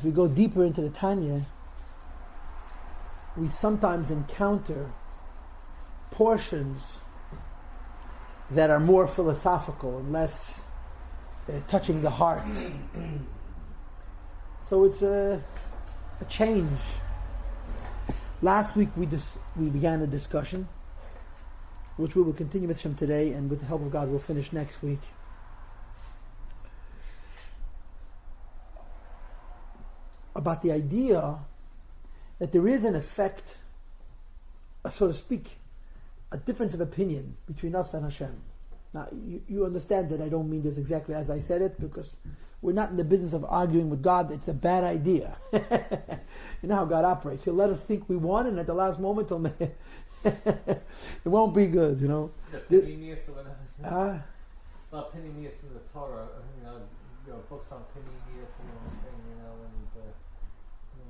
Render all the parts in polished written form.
we go deeper into the Tanya, we sometimes encounter portions that are more philosophical and less touching the heart. So it's a change. Last week we began a discussion, which we will continue with Shem today, and with the help of God we'll finish next week. About the idea that there is an effect, so to speak, a difference of opinion between us and Hashem. Now, you understand that I don't mean this exactly as I said it, because we're not in the business of arguing with God. It's a bad idea. You know how God operates. He'll let us think we won, and at the last moment, it won't be good, you know. Peninius in the Torah, books on Peninius and everything,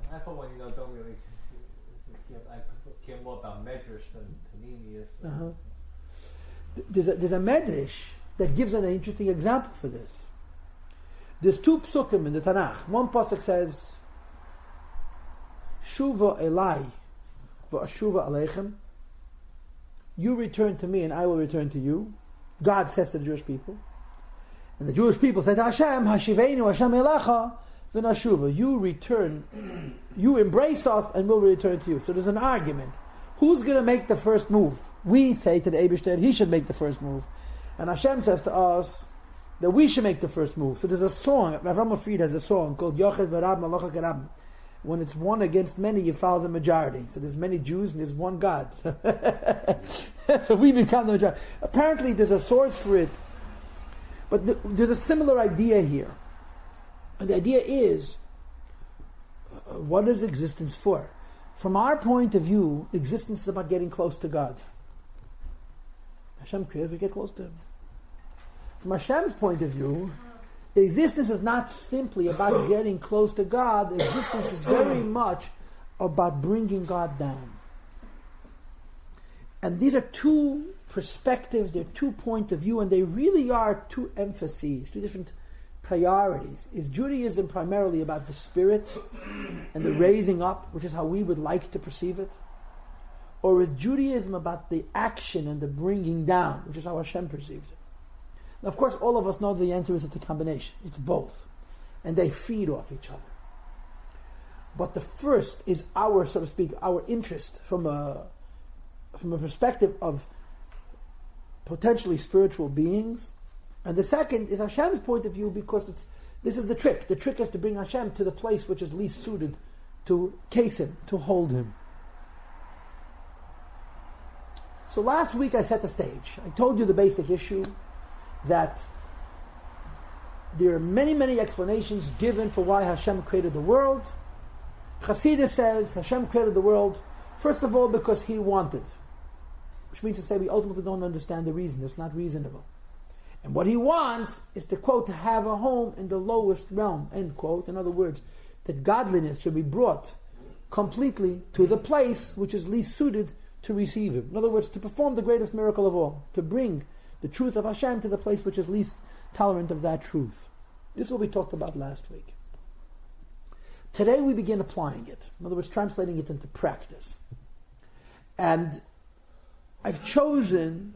and I thought one, don't really I care more about Medrash than Peninius. There's a Medrash that gives an interesting example for this. There's two psukim in the Tanakh. One pasuk says, Shuva Elai v'ashuva aleichem. You return to me and I will return to you. God says to the Jewish people. And the Jewish people say to Hashem, Hashiveinu Hashem Elecha v'nashuva. You return, you embrace us and we'll return to you. So there's an argument. Who's going to make the first move? We say to the Eibishter, he should make the first move. And Hashem says to us that we should make the first move. So there's a song, Avram Fried has a song called Yochid V'Rab Malocha Karab. When it's one against many, you follow the majority. So there's many Jews and there's one God. So we become the majority. Apparently there's a source for it. But there's a similar idea here. And the idea is, what is existence for? From our point of view, existence is about getting close to God. Hashem created, we get close to Him. From Hashem's point of view, existence is not simply about getting close to God. Existence is very much about bringing God down. And these are two perspectives, they're 2 points of view, and they really are 2 emphases, 2 different priorities. Is Judaism primarily about the spirit and the raising up, which is how we would like to perceive it? Or is Judaism about the action and the bringing down, which is how Hashem perceives it? Now, of course, all of us know the answer is it's a combination. It's both. And they feed off each other. But the first is our, so to speak, our interest from a perspective of potentially spiritual beings. And the second is Hashem's point of view, because this is the trick. The trick is to bring Hashem to the place which is least suited to case Him, to hold Him. So last week I set the stage. I told you the basic issue that there are many, many explanations given for why Hashem created the world. Chassidus says Hashem created the world, first of all, because He wanted. Which means to say we ultimately don't understand the reason. It's not reasonable. And what He wants is to, quote, to have a home in the lowest realm, end quote. In other words, that godliness should be brought completely to the place which is least suited to receive Him. In other words, to perform the greatest miracle of all, to bring the truth of Hashem to the place which is least tolerant of that truth. This is what we talked about last week. Today we begin applying it. In other words, translating it into practice. And I've chosen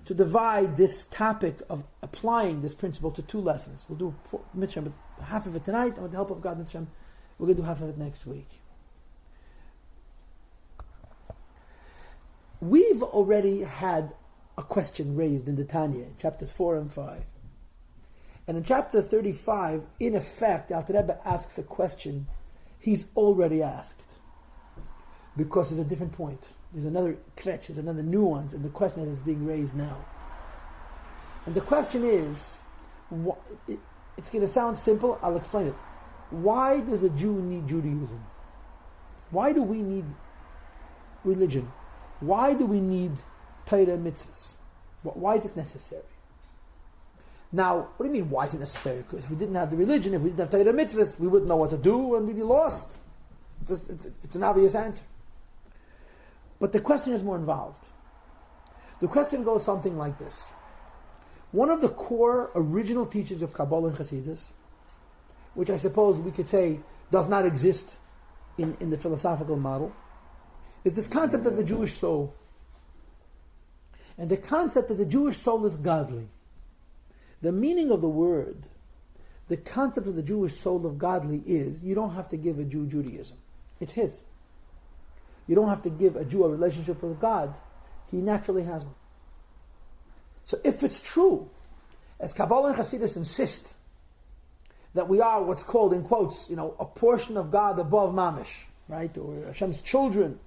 to divide this topic of applying this principle to 2 lessons. We'll do Mitzvah, half of it tonight, and with the help of God, Mitzvah, we're going to do half of it next week. We've already had a question raised in the Tanya, in chapters 4 and 5. And in chapter 35, in effect, Alter Rebbe asks a question he's already asked. Because there's a different point. There's another kvetch, there's another nuance in the question that is being raised now. And the question is, it's going to sound simple, I'll explain it. Why does a Jew need Judaism? Why do we need religion? Why do we need Torah and mitzvahs? Why is it necessary? Now, what do you mean, why is it necessary? Because if we didn't have the religion, if we didn't have Torah and mitzvahs, we wouldn't know what to do and we'd be lost. It's an obvious answer. But the question is more involved. The question goes something like this. One of the core original teachings of Kabbalah and Hasidus, which I suppose we could say does not exist in the philosophical model, is this concept of the Jewish soul. And the concept that the Jewish soul is godly. The meaning of the word, the concept of the Jewish soul of godly is, you don't have to give a Jew Judaism. It's his. You don't have to give a Jew a relationship with God. He naturally has one. So if it's true, as Kabbalah and Hasidus insist, that we are what's called, in quotes, a portion of God above Mamish, right? Or Hashem's children.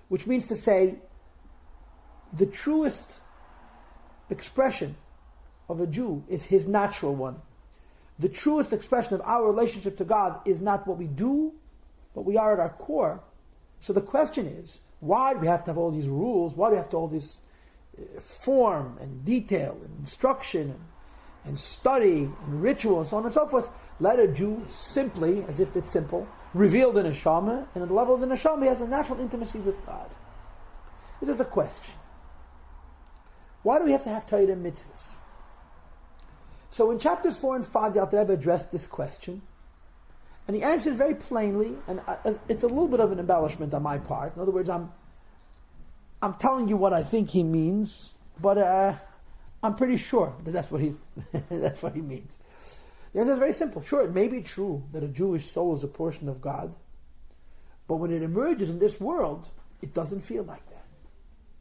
Which means to say, the truest expression of a Jew is his natural one. The truest expression of our relationship to God is not what we do, but we are at our core. So the question is, why do we have to have all these rules? Why do we have to have all this form and detail and instruction and study and ritual and so on and so forth? Let a Jew simply, as if it's simple, reveal the neshama, and at the level of the neshama he has a natural intimacy with God. This is a question. Why do we have to have Torah and mitzvahs? So in chapters 4 and 5, the Alter Rebbe addressed this question, and he answered very plainly, and it's a little bit of an embellishment on my part. In other words, I'm telling you what I think he means, but I'm pretty sure that that's what he means. The answer is very simple. Sure, it may be true that a Jewish soul is a portion of God, but when it emerges in this world, it doesn't feel like that.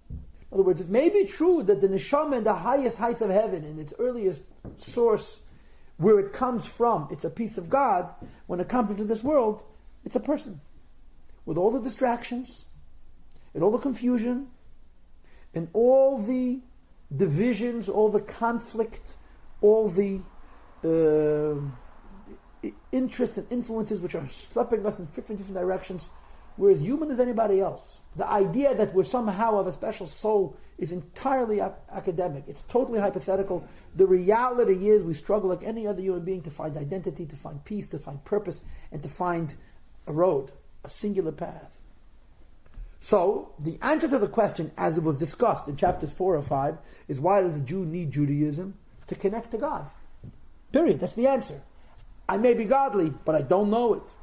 In other words, it may be true that the neshama in the highest heights of heaven, in its earliest source, where it comes from, it's a piece of God. When it comes into this world, it's a person. With all the distractions, and all the confusion, and all the divisions, all the conflict, all the interests and influences which are sweeping us in different directions, we're as human as anybody else. The idea that we're somehow of a special soul is entirely academic. It's totally hypothetical. The reality is we struggle like any other human being to find identity, to find peace, to find purpose, and to find a road, a singular path. So, the answer to the question, as it was discussed in chapters 4 or 5, is why does a Jew need Judaism? To connect to God. Period. That's the answer. I may be godly, but I don't know it.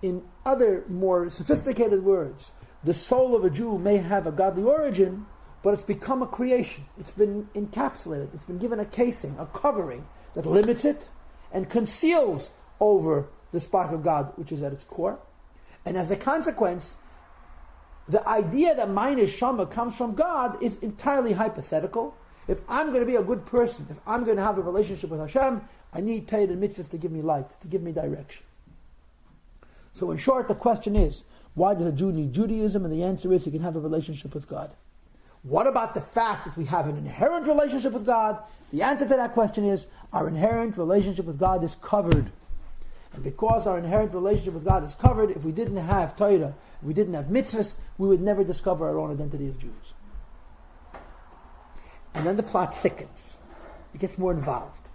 In other, more sophisticated words, the soul of a Jew may have a godly origin, but it's become a creation. It's been encapsulated. It's been given a casing, a covering that limits it and conceals over the spark of God, which is at its core. And as a consequence, the idea that my neshama comes from God is entirely hypothetical. If I'm going to be a good person, if I'm going to have a relationship with Hashem, I need Torah and mitzvahs to give me light, to give me direction. So in short, the question is, why does a Jew need Judaism? And the answer is, he can have a relationship with God. What about the fact that we have an inherent relationship with God? The answer to that question is, our inherent relationship with God is covered. And because our inherent relationship with God is covered, if we didn't have Torah, if we didn't have mitzvahs, we would never discover our own identity as Jews. And then the plot thickens. It gets more involved.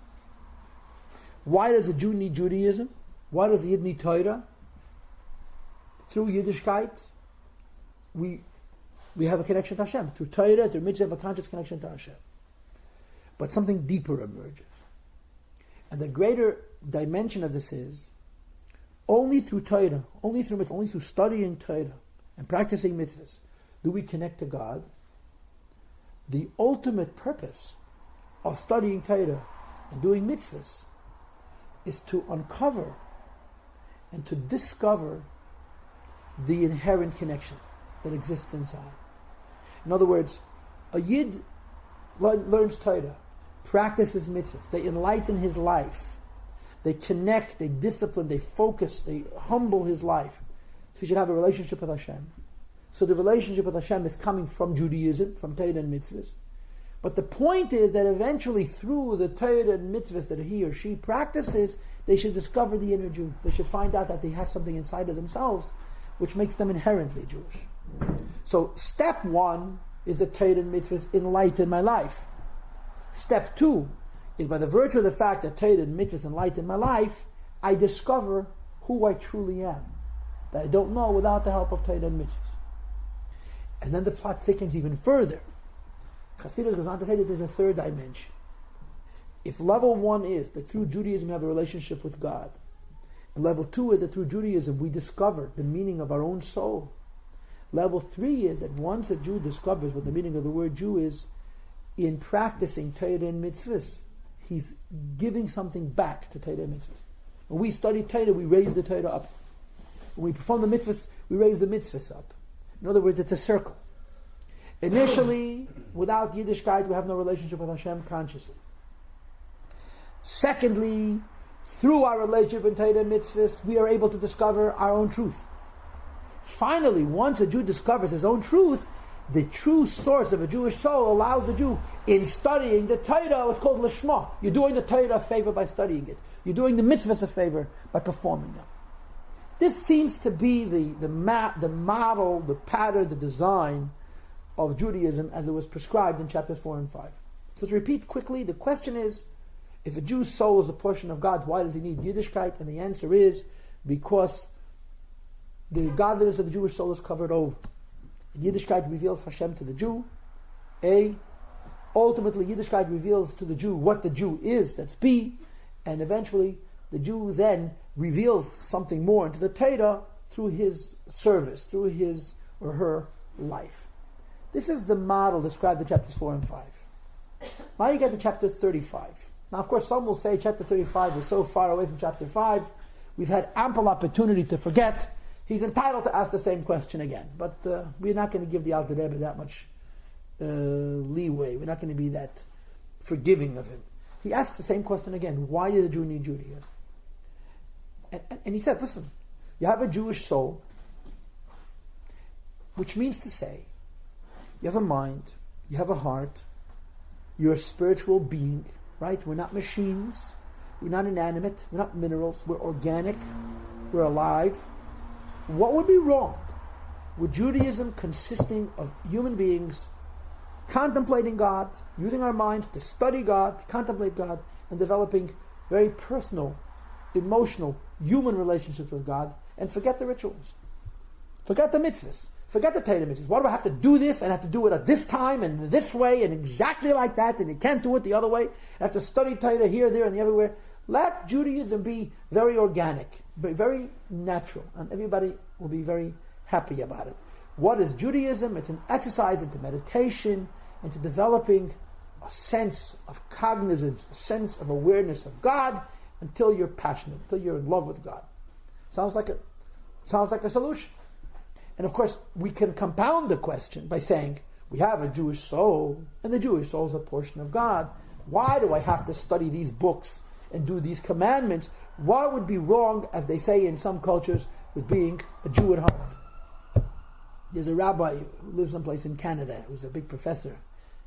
Why does a Jew need Judaism? Why does a Yid need Torah? Through Yiddishkeit, we have a connection to Hashem. Through Torah, through mitzvah, we have a conscious connection to Hashem. But something deeper emerges. And the greater dimension of this is, only through Torah, only through mitzvah, only through studying Torah and practicing mitzvahs, do we connect to God. The ultimate purpose of studying Torah and doing mitzvahs is to uncover and to discover the inherent connection that exists inside. In other words, a Yid learns Torah, practices mitzvahs, they enlighten his life, they connect, they discipline, they focus, they humble his life. So he should have a relationship with Hashem. So the relationship with Hashem is coming from Judaism, from Torah and mitzvahs. But the point is that eventually through the Torah and mitzvahs that he or she practices, they should discover the inner Jew. They should find out that they have something inside of themselves which makes them inherently Jewish. So step 1 is the Torah and mitzvahs enlighten my life. Step 2 is by the virtue of the fact that Torah and mitzvahs enlighten my life, I discover who I truly am, that I don't know without the help of Torah and mitzvahs. And then the plot thickens even further. Chassidus goes on to say that there's a third dimension. If level 1 is that through Judaism you have a relationship with God, And level 2 is that through Judaism we discover the meaning of our own soul. Level 3 is that once a Jew discovers what the meaning of the word Jew is, in practicing Torah and mitzvahs, he's giving something back to Torah and mitzvahs. When we study Torah, we raise the Torah up. When we perform the mitzvahs, we raise the mitzvahs up. In other words, it's a circle. Initially, without Yiddishkeit, we have no relationship with Hashem consciously. Secondly, through our relationship in Torah and mitzvahs, we are able to discover our own truth. Finally, once a Jew discovers his own truth, the true source of a Jewish soul allows the Jew, in studying the Torah, what's called Lishma. You're doing the Torah a favor by studying it. You're doing the mitzvahs a favor by performing them. This seems to be the model, the pattern, the design of Judaism as it was prescribed in chapters 4 and 5. So to repeat quickly, the question is, if a Jew's soul is a portion of God, why does he need Yiddishkeit? And the answer is, because the godliness of the Jewish soul is covered over. Yiddishkeit reveals Hashem to the Jew. Ultimately, Yiddishkeit reveals to the Jew what the Jew is, that's B. And eventually, the Jew then reveals something more into the Torah through his service, through his or her life. This is the model described in chapters 4 and 5. Now you get to chapter 35. Now, of course, some will say chapter 35 is so far away from chapter 5, we've had ample opportunity to forget. He's entitled to ask the same question again. But we're not going to give the Alter Rebbe that much leeway. We're not going to be that forgiving of him. He asks the same question again. Why does the Jew need Judaism? And he says, listen, you have a Jewish soul, which means to say, you have a mind, you have a heart, you're a spiritual being, right? We're not machines, we're not inanimate, we're not minerals, we're organic, we're alive. What would be wrong with Judaism consisting of human beings contemplating God, using our minds to study God, to contemplate God, and developing very personal, emotional, human relationships with God, and forget the rituals, forget the mitzvahs, forget the Torah mitzvahs. Why do I have to do this, and I have to do it at this time, and this way, and exactly like that, and you can't do it the other way? I have to study Torah here, there, and the everywhere. Let Judaism be very organic, very natural, and everybody will be very happy about it. What is Judaism? It's an exercise into meditation, into developing a sense of cognizance, a sense of awareness of God, until you're passionate, until you're in love with God. Sounds like a solution. And of course, we can compound the question by saying, we have a Jewish soul, and the Jewish soul is a portion of God. Why do I have to study these books and do these commandments? What would be wrong, as they say in some cultures, with being a Jew at heart? There's a rabbi who lives someplace in Canada, who's a big professor.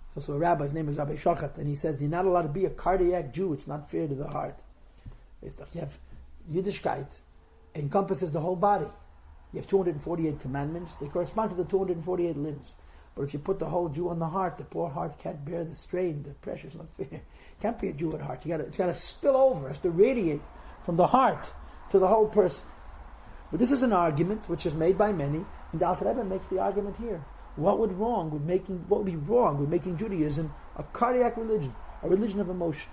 He's also a rabbi, his name is Rabbi Shochat, and he says, you're not allowed to be a cardiac Jew, it's not fair to the heart. You have Yiddishkeit, encompasses the whole body. You have 248 commandments, they correspond to the 248 limbs. But if you put the whole Jew on the heart, the poor heart can't bear the strain, the pressure, it's not fair. Can't be a Jew at heart. It's got to spill over, it has to radiate from the heart to the whole person. But this is an argument which is made by many, and the Alter Rebbe makes the argument here. What would be wrong with making Judaism a cardiac religion, a religion of emotion,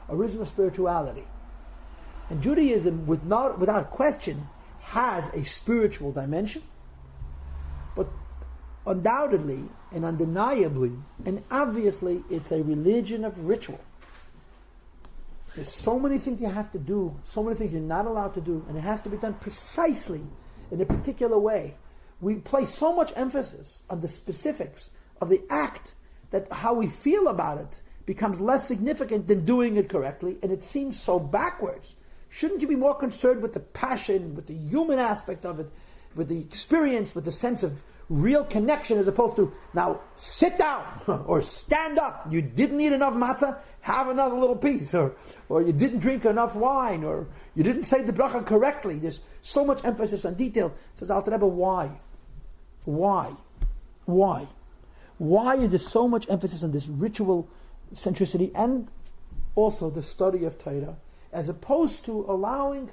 a religion of spirituality? And Judaism, without question, has a spiritual dimension, but undoubtedly and undeniably and obviously it's a religion of ritual. There's so many things you have to do, so many things you're not allowed to do, and it has to be done precisely in a particular way. We place so much emphasis on the specifics of the act that how we feel about it becomes less significant than doing it correctly, and it seems so backwards. Shouldn't you be more concerned with the passion, with the human aspect of it, with the experience, with the sense of real connection, as opposed to, now sit down or stand up, you didn't eat enough matzah, have another little piece, or you didn't drink enough wine, or you didn't say the bracha correctly. There's so much emphasis on detail. Says Alter Rebbe, why? Why is there so much emphasis on this ritual centricity and also the study of Torah, as opposed to allowing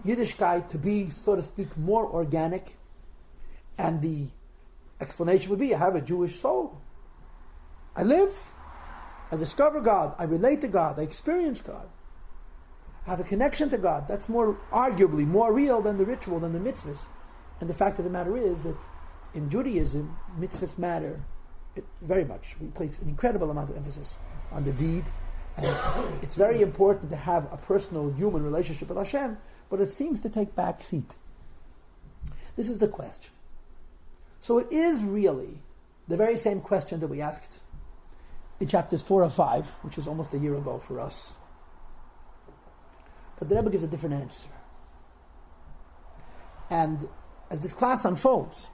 Yiddishkeit to be, so to speak, more organic? And the explanation would be, I have a Jewish soul. I live, I discover God, I relate to God, I experience God. have a connection to God. That's arguably more real than the ritual, than the mitzvahs. And the fact of the matter is that in Judaism, mitzvahs matter very much. We place an incredible amount of emphasis on the deed. And it's very important to have a personal human relationship with Hashem, but it seems to take back seat. This is the question. So it is really the very same question that we asked in chapters 4 or 5, which is almost a year ago for us. But the Rebbe gives a different answer. And as this class unfolds,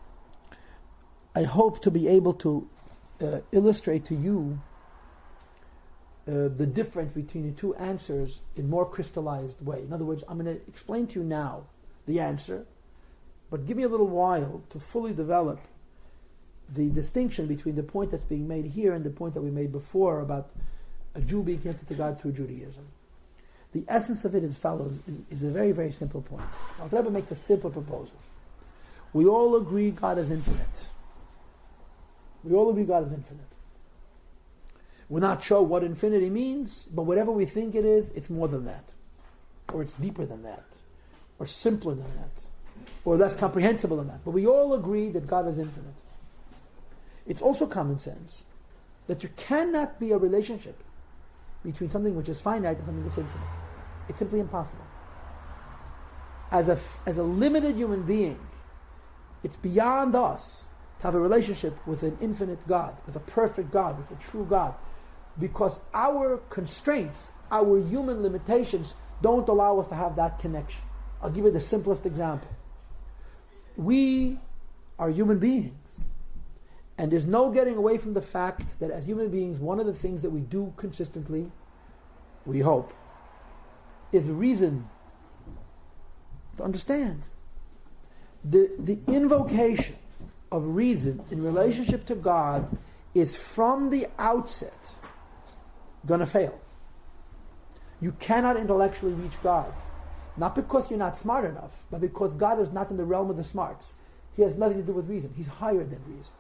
I hope to be able to illustrate to you the difference between the two answers in more crystallized way. In other words, I'm going to explain to you now the answer, but give me a little while to fully develop the distinction between the point that's being made here and the point that we made before about a Jew being connected to God through Judaism. The essence of it is follows, is a very, very simple point. I'll try to make a simple proposal. We all agree God is infinite. We all agree God is infinite. We're not sure what infinity means, but whatever we think it is, it's more than that. Or it's deeper than that. Or simpler than that. Or less comprehensible than that. But we all agree that God is infinite. It's also common sense that there cannot be a relationship between something which is finite and something that's infinite. It's simply impossible. As a limited human being, it's beyond us to have a relationship with an infinite God, with a perfect God, with a true God, because our constraints, our human limitations, don't allow us to have that connection. I'll give you the simplest example. We are human beings. And there's no getting away from the fact that as human beings, one of the things that we do consistently, we hope, is reason to understand. The invocation of reason in relationship to God is from the outset going to fail. You cannot intellectually reach God. Not because you're not smart enough, but because God is not in the realm of the smarts. He has nothing to do with reason. He's higher than reason.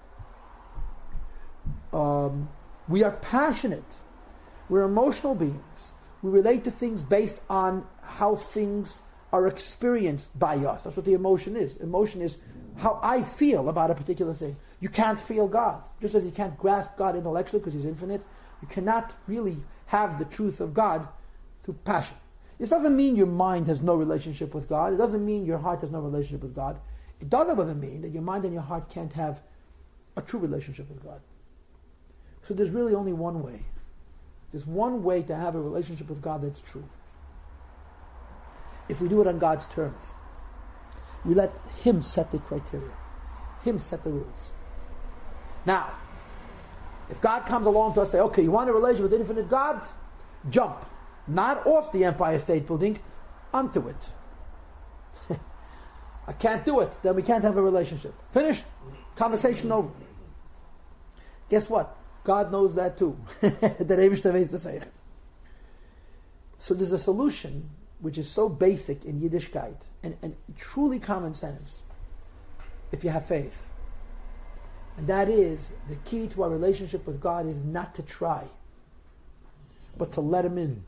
We are passionate. We're emotional beings. We relate to things based on how things are experienced by us. That's what the emotion is. Emotion is how I feel about a particular thing. You can't feel God. Just as you can't grasp God intellectually because He's infinite, you cannot really have the truth of God through passion. This doesn't mean your mind has no relationship with God. It doesn't mean your heart has no relationship with God. It does, however, mean that your mind and your heart can't have a true relationship with God. So there's really only one way. There's one way to have a relationship with God that's true. If we do it on God's terms. We let Him set the criteria. Him set the rules. Now, if God comes along to us and say, okay, you want a relationship with infinite God? Jump. Not off the Empire State Building, onto it. I can't do it, then we can't have a relationship. Finished. Conversation over. Guess what? God knows that too. So there's a solution which is so basic in Yiddishkeit and truly common sense if you have faith. And that is, the key to our relationship with God is not to try, but to let Him in.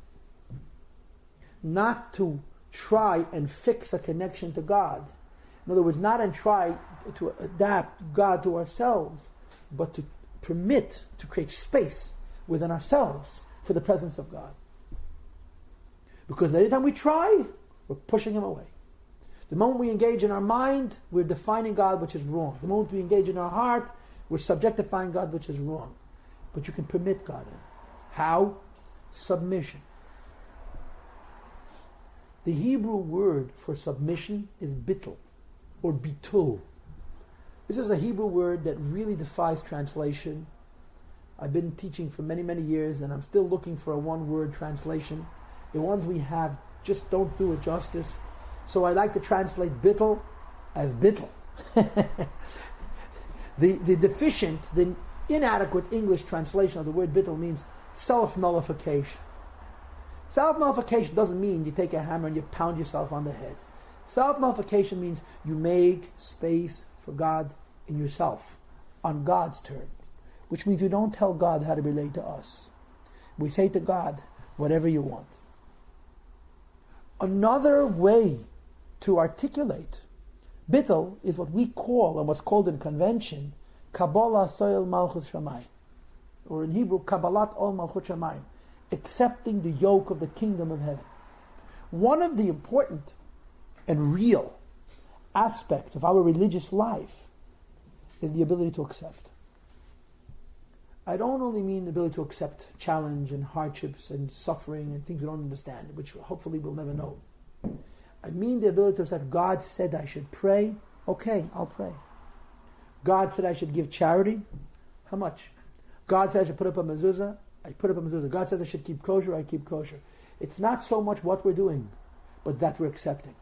Not to try and fix a connection to God. In other words, not and try to adapt God to ourselves, but to permit, to create space within ourselves for the presence of God. Because every time we try, we're pushing Him away. The moment we engage in our mind, we're defining God, which is wrong. The moment we engage in our heart, we're subjectifying God, which is wrong. But you can permit God in. How? Submission. The Hebrew word for submission is bittul, or bitul. This is a Hebrew word that really defies translation. I've been teaching for many, many years, and I'm still looking for a one-word translation. The ones we have just don't do it justice. So I like to translate bittul as bittul. The deficient, the inadequate English translation of the word bittul means self-nullification. Self-nullification doesn't mean you take a hammer and you pound yourself on the head. Self-nullification means you make space for God in yourself, on God's terms, which means we don't tell God how to relate to us. We say to God, whatever you want. Another way to articulate bittul is what we call, and what's called in convention, Kabbalah Soil Malchus Shamayim, or in Hebrew, Kabbalat Ol Malchut Shamayim, accepting the yoke of the kingdom of heaven. One of the important and real aspects of our religious life is the ability to accept. I don't only mean the ability to accept challenge and hardships and suffering and things we don't understand, which hopefully we'll never know. I mean the ability to accept God said I should pray. Okay, I'll pray. God said I should give charity. How much? God said I should put up a mezuzah. I put up a mezuzah. God says I should keep kosher. I keep kosher. It's not so much what we're doing, but that we're accepting.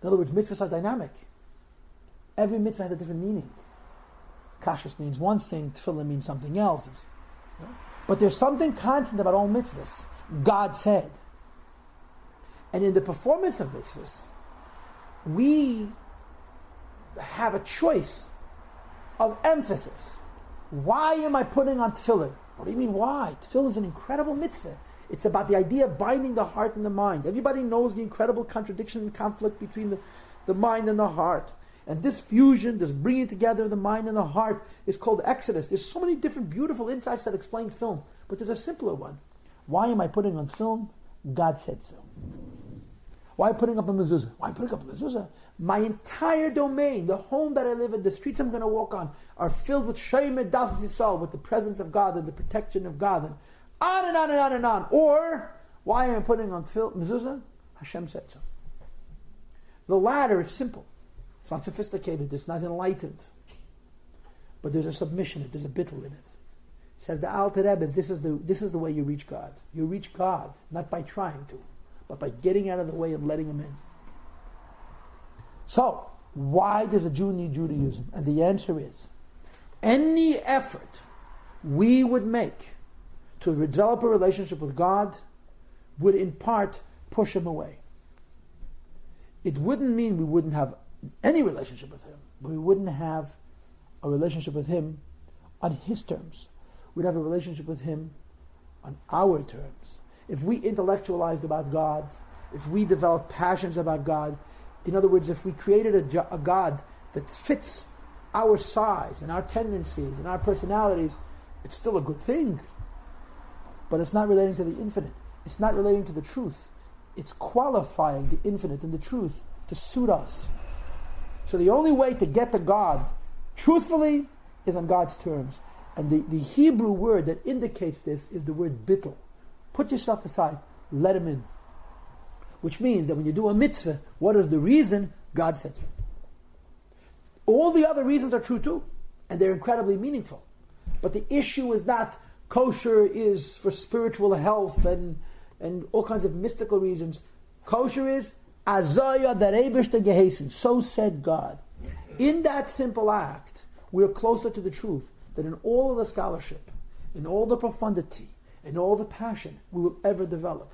In other words, mitzvahs are dynamic. Every mitzvah has a different meaning. Kashrus means one thing, tefillah means something else. But there's something constant about all mitzvahs. God said. And in the performance of mitzvahs, we have a choice of emphasis. Why am I putting on tefillin? What do you mean why? Tefillin is an incredible mitzvah. It's about the idea of binding the heart and the mind. Everybody knows the incredible contradiction and conflict between the mind and the heart. And this fusion, this bringing together of the mind and the heart is called Exodus. There's so many different beautiful insights that explain film. But there's a simpler one. Why am I putting on film? God said so. Why putting up a mezuzah? Why putting up a mezuzah? My entire domain, the home that I live in, the streets I'm going to walk on, are filled with Shemed Das Yisrael, with the presence of God and the protection of God, and on and on and on and on. Or, why am I putting on mezuzah? Hashem said so. The latter is simple. It's not sophisticated. It's not enlightened. But there's a submission. There's a bittul in it. Says the Alter Rebbe, this is the way you reach God. You reach God not by trying to, but by getting out of the way and letting Him in. So, why does a Jew need Judaism? And the answer is, any effort we would make to develop a relationship with God would in part push Him away. It wouldn't mean we wouldn't have any relationship with Him, but we wouldn't have a relationship with Him on His terms. We'd have a relationship with Him on our terms. If we intellectualized about God, if we developed passions about God, in other words, if we created a God that fits our size and our tendencies and our personalities, it's still a good thing. But it's not relating to the infinite. It's not relating to the truth. It's qualifying the infinite and the truth to suit us. So the only way to get to God, truthfully, is on God's terms. And the Hebrew word that indicates this is the word bittul. Put yourself aside. Let Him in. Which means that when you do a mitzvah, what is the reason? God said so. All the other reasons are true too. And they're incredibly meaningful. But the issue is not kosher is for spiritual health and all kinds of mystical reasons. Kosher is Azaya Darebishta Gehesen. So said God. In that simple act, we are closer to the truth than in all of the scholarship, in all the profundity, in all the passion we will ever develop.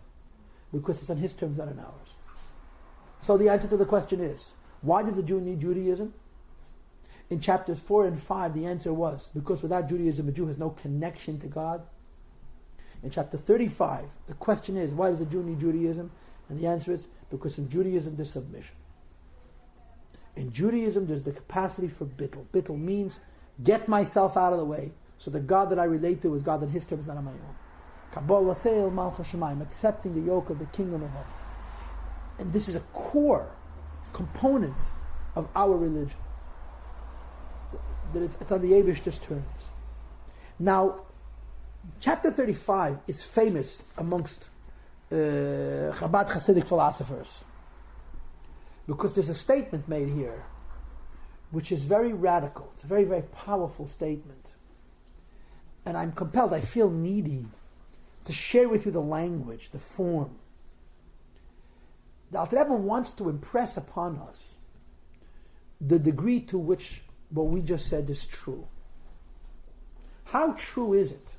Because it's on His terms, not on ours. So the answer to the question is, why does the Jew need Judaism? In chapters 4 and 5, the answer was, because without Judaism, a Jew has no connection to God. In chapter 35, the question is, why does the Jew need Judaism? And the answer is, because in Judaism there's submission. In Judaism there's the capacity for bittul. Bittul means, get myself out of the way, so the God that I relate to is God on His terms, not on my own. Kabbalah Seil Malchus Shamayim, accepting the yoke of the kingdom of heaven. And this is a core component of our religion. That it's on the Eibishter's terms. Now, chapter 35 is famous amongst Chabad Hasidic philosophers because there's a statement made here which is very radical. It's a very, very powerful statement. And I'm compelled, I feel needy to share with you the language, the form. The Alter Rebbe wants to impress upon us the degree to which what we just said is true. How true is it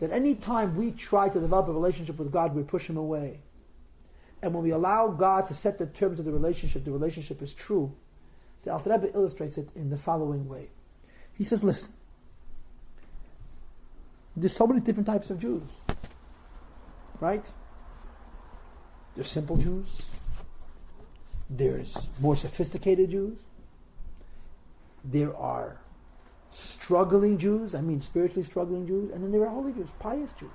that any time we try to develop a relationship with God, we push Him away? And when we allow God to set the terms of the relationship is true. The Alter Rebbe illustrates it in the following way. He says, listen, there's so many different types of Jews. Right? There's simple Jews. There's more sophisticated Jews. There are struggling Jews, I mean spiritually struggling Jews, and then there are holy Jews, pious Jews.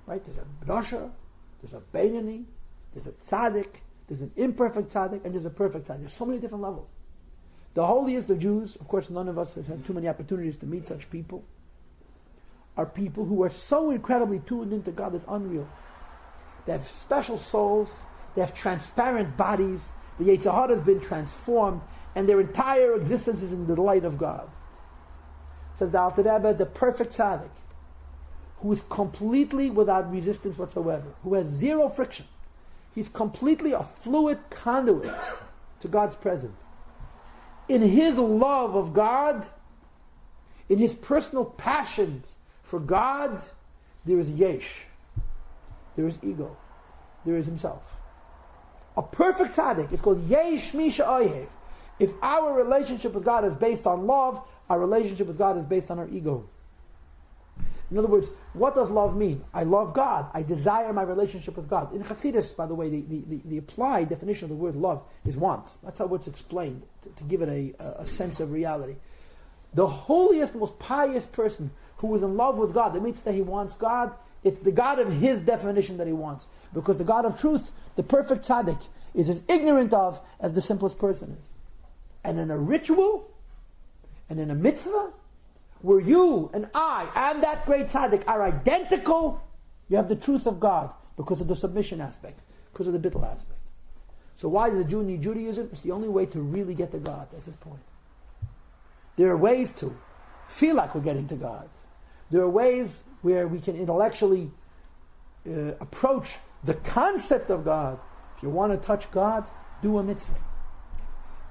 Right? There's a Rasha, there's a Beinani, there's a Tzaddik, there's an imperfect Tzaddik, and there's a perfect Tzaddik. There's so many different levels. The holiest of Jews, of course none of us has had too many opportunities to meet such people, are people who are so incredibly tuned into God that's unreal. They have special souls, they have transparent bodies, the Yetzer Hara has been transformed, and their entire existence is in the light of God. Says the Alter Rebbe, the perfect tzaddik, who is completely without resistance whatsoever, who has zero friction. He's completely a fluid conduit to God's presence. In his love of God, in his personal passions for God, there is yesh, there is ego, there is himself. A perfect tzaddik is called yesh misha oyev. If our relationship with God is based on love, our relationship with God is based on our ego. In other words, what does love mean? I love God. I desire my relationship with God. In Hasidus, by the way, the applied definition of the word love is want. That's how it's explained, to give it a sense of reality. The holiest, most pious person who is in love with God, that means that he wants God, it's the God of his definition that he wants. Because the God of truth, the perfect tzaddik, is as ignorant of as the simplest person is. And in a ritual, and in a mitzvah, where you and I and that great tzaddik are identical, you have the truth of God because of the submission aspect, because of the bittul aspect. So why does the Jew need Judaism? It's the only way to really get to God. That's his point. There are ways to feel like we're getting to God. There are ways where we can intellectually approach the concept of God. If you want to touch God, do a mitzvah.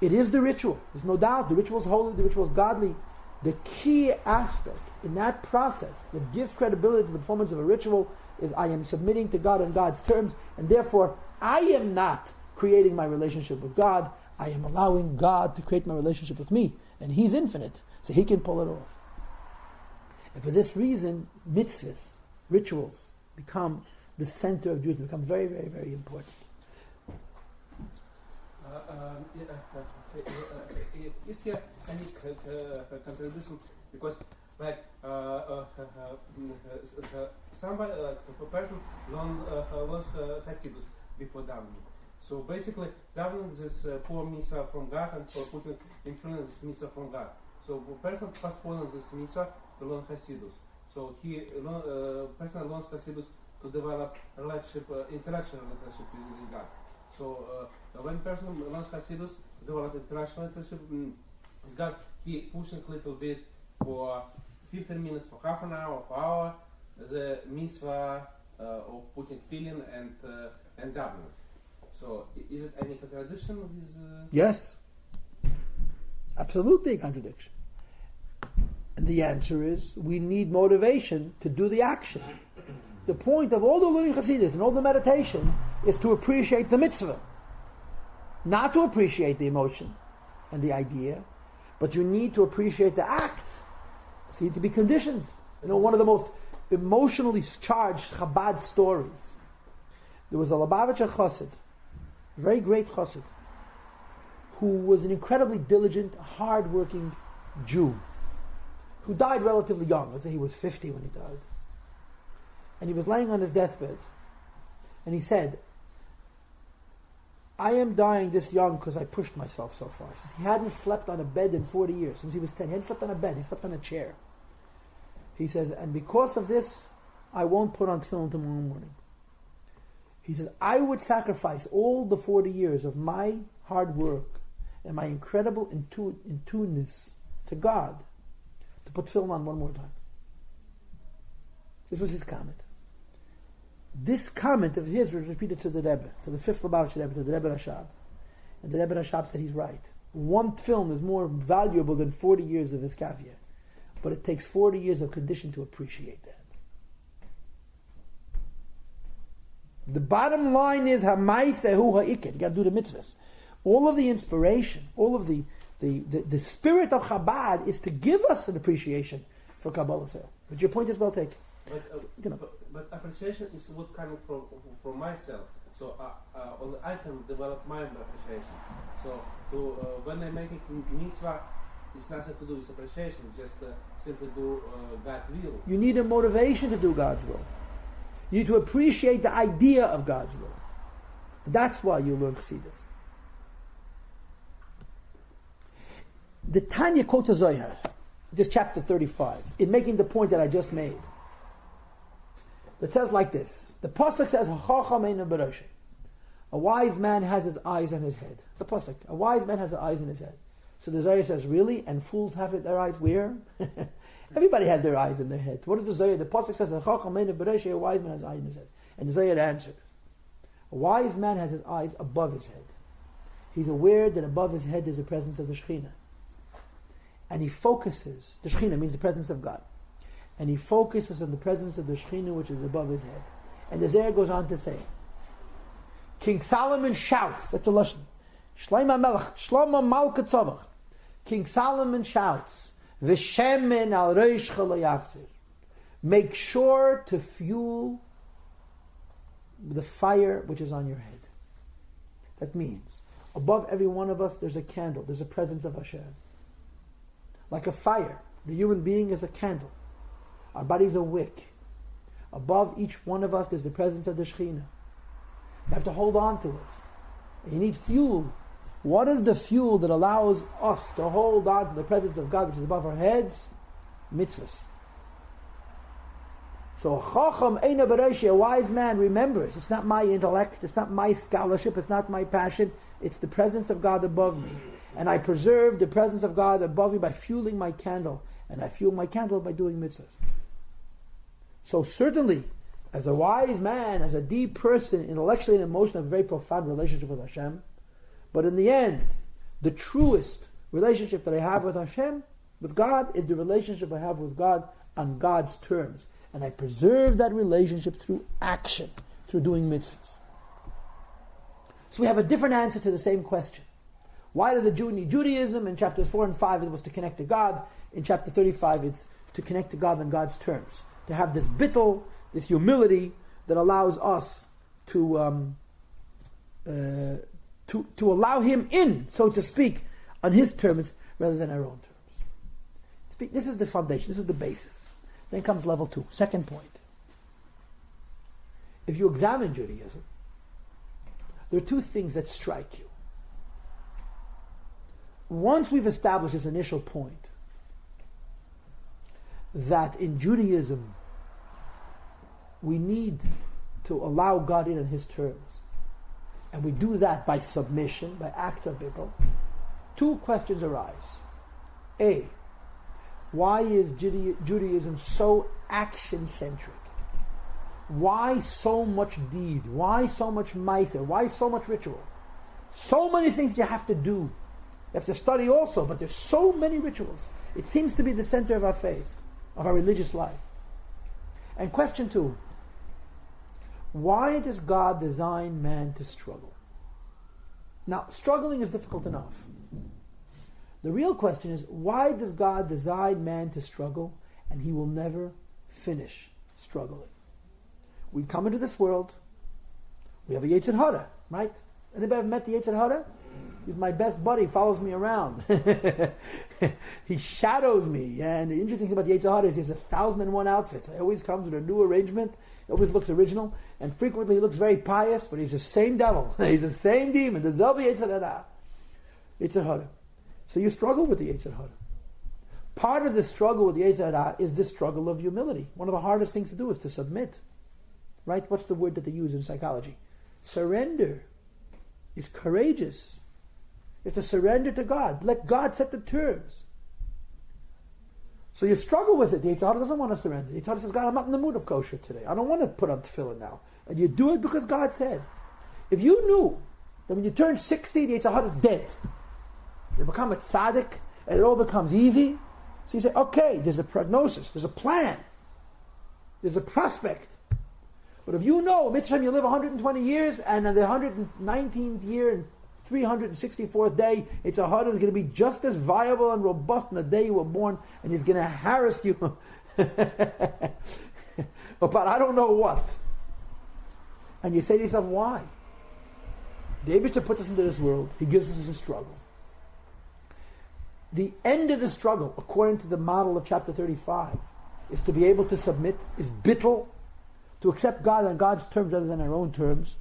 It is the ritual. There's no doubt. The ritual is holy. The ritual is godly. The key aspect in that process that gives credibility to the performance of a ritual is I am submitting to God on God's terms, and therefore I am not creating my relationship with God. I am allowing God to create my relationship with me, and He's infinite, so He can pull it off. And for this reason, mitzvahs, rituals, become the center of Judaism, become very, very, very important. Is there any contradiction? Because, like, somebody, like a person, learns Hasidus before davening. So basically, davening is for mitzvah from God and for putting in front of this mitzvah from God. So the person postpones this mitzvah to learn Hasidus. So person learns Hasidus to develop relationship, interaction relationship with God. So when person learns Hasidus, develop interaction relationship with God, he pushing a little bit for 15 minutes, for half an hour, for hour, the mitzvah of putting feeling and davening. So is it any contradiction with? Yes, absolutely a contradiction. And the answer is we need motivation to do the action. The point of all the learning Hasidus and all the meditation is to appreciate the mitzvah, not to appreciate the emotion and the idea, but you need to appreciate the act. So you need to be conditioned. You know, one of the most emotionally charged Chabad stories. There was a Lubavitcher Chassid, a very great Chassid, who was an incredibly diligent, hard-working Jew, who died relatively young. Let's say he was 50 when he died. And he was laying on his deathbed, and he said, I am dying this young because I pushed myself so far. He says he hadn't slept on a bed in 40 years. Since he was 10, he hadn't slept on a bed, he slept on a chair. He says, and because of this, I won't put on tefillin tomorrow morning. He says, I would sacrifice all the 40 years of my hard work and my incredible in-tuneness to God to put tefillin on one more time. This was his comment. This comment of his was repeated to the Rebbe, to the fifth Lubavitcher Rebbe, to the Rebbe Rashab. And the Rebbe Rashab said he's right. One film is more valuable than 40 years of his kavya. But it takes 40 years of condition to appreciate that. The bottom line is, Hamaisehu ha'iked. You got to do the mitzvahs. All of the inspiration, all of the spirit of Chabad is to give us an appreciation for Kabbalah. But your point is well taken. But appreciation is what coming from myself. So only I can develop my appreciation. So when I make it mitzvah, it's nothing to do with appreciation, just simply do God's will. You need a motivation to do God's will. You need to appreciate the idea of God's will. That's why you learn Chassidus. The Tanya quotes a Zohar, this chapter 35, in making the point that I just made. That says like this. The pasuk says, "Chacham eino b'roshei." A wise man has his eyes on his head. It's a pasuk. A wise man has his eyes in his head. So the Zohar says, really? And fools have their eyes where? Everybody has their eyes in their head. What is the Zohar? The pasuk says, "Chacham eino b'roshei." A wise man has his eyes in his head. And the Zohar answered, a wise man has his eyes above his head. He's aware that above his head is the presence of the Shekhinah. And he focuses, the Shekhinah means the presence of God. And he focuses on the presence of the Shekhinah which is above his head. And the Zohar goes on to say, King Solomon shouts, that's a lashon, Shlomo Melech, Shlomo Malka Tzavach. King Solomon shouts, V'shemen al reish lo yachzir. Make sure to fuel the fire which is on your head. That means, above every one of us there's a candle, there's a presence of Hashem. Like a fire, the human being is a candle. Our body is a wick. Above each one of us there's the presence of the Shekhinah. You have to hold on to it. You need fuel. What is the fuel that allows us to hold on to the presence of God which is above our heads? Mitzvahs. So Chacham eino b'roshei, a wise man remembers, it's not my intellect, it's not my scholarship, it's not my passion, it's the presence of God above me. And I preserve the presence of God above me by fueling my candle. And I fuel my candle by doing mitzvahs. So certainly, as a wise man, as a deep person, intellectually and emotionally, have a very profound relationship with Hashem. But in the end, the truest relationship that I have with Hashem, with God, is the relationship I have with God on God's terms. And I preserve that relationship through action, through doing mitzvahs. So we have a different answer to the same question. Why does a Jew need Judaism? In chapters 4 and 5 it was to connect to God. In chapter 35 it's to connect to God on God's terms. To have this bittul, this humility that allows us to allow Him in, so to speak, on His terms rather than our own terms. This is the foundation, this is the basis. Then comes level 2, second point. If you examine Judaism, there are two things that strike you. Once we've established this initial point, that in Judaism we need to allow God in on His terms, and we do that by submission, by acts of bittul, two questions arise. A, why is Judaism so action-centric? Why so much deed? Why so much ma'aseh? Why so much ritual? So many things you have to do. You have to study also, but there's so many rituals. It seems to be the center of our faith, of our religious life. And question 2, why does God design man to struggle? Now, struggling is difficult enough. The real question is, why does God design man to struggle and he will never finish struggling? We come into this world, we have a Yetzer Hara, right? Anybody ever met the Yetzer Hara? He's my best buddy, follows me around. He shadows me. And the interesting thing about the Yetzer Hara is he has 1,001 outfits. He always comes with a new arrangement. He always looks original. And frequently he looks very pious, but he's the same devil. He's the same demon. The Zelbi Yetzer Hara. So you struggle with the Yetzer Hara. Part of the struggle with the Yetzer Hara is this struggle of humility. One of the hardest things to do is to submit. Right? What's the word that they use in psychology? Surrender is courageous. You have to surrender to God. Let God set the terms. So you struggle with it. The Yetzer Hara doesn't want to surrender. The Yetzer Hara says, God, I'm not in the mood of kosher today. I don't want to put on tefillin now. And you do it because God said. If you knew that when you turn 60, the Yetzer Hara is dead, you become a tzaddik, and it all becomes easy. So you say, okay, there's a prognosis, there's a plan, there's a prospect. But if you know, Mitzvah, you live 120 years, and on the 119th year and 364th day, Yetzer Hara is going to be just as viable and robust on the day you were born, and he's going to harass you about I don't know what. And you say to yourself, why? The Eibishter puts us into this world. He gives us a struggle. The end of the struggle, according to the model of chapter 35, is to be able to submit, is bittul, to accept God on God's terms rather than our own terms.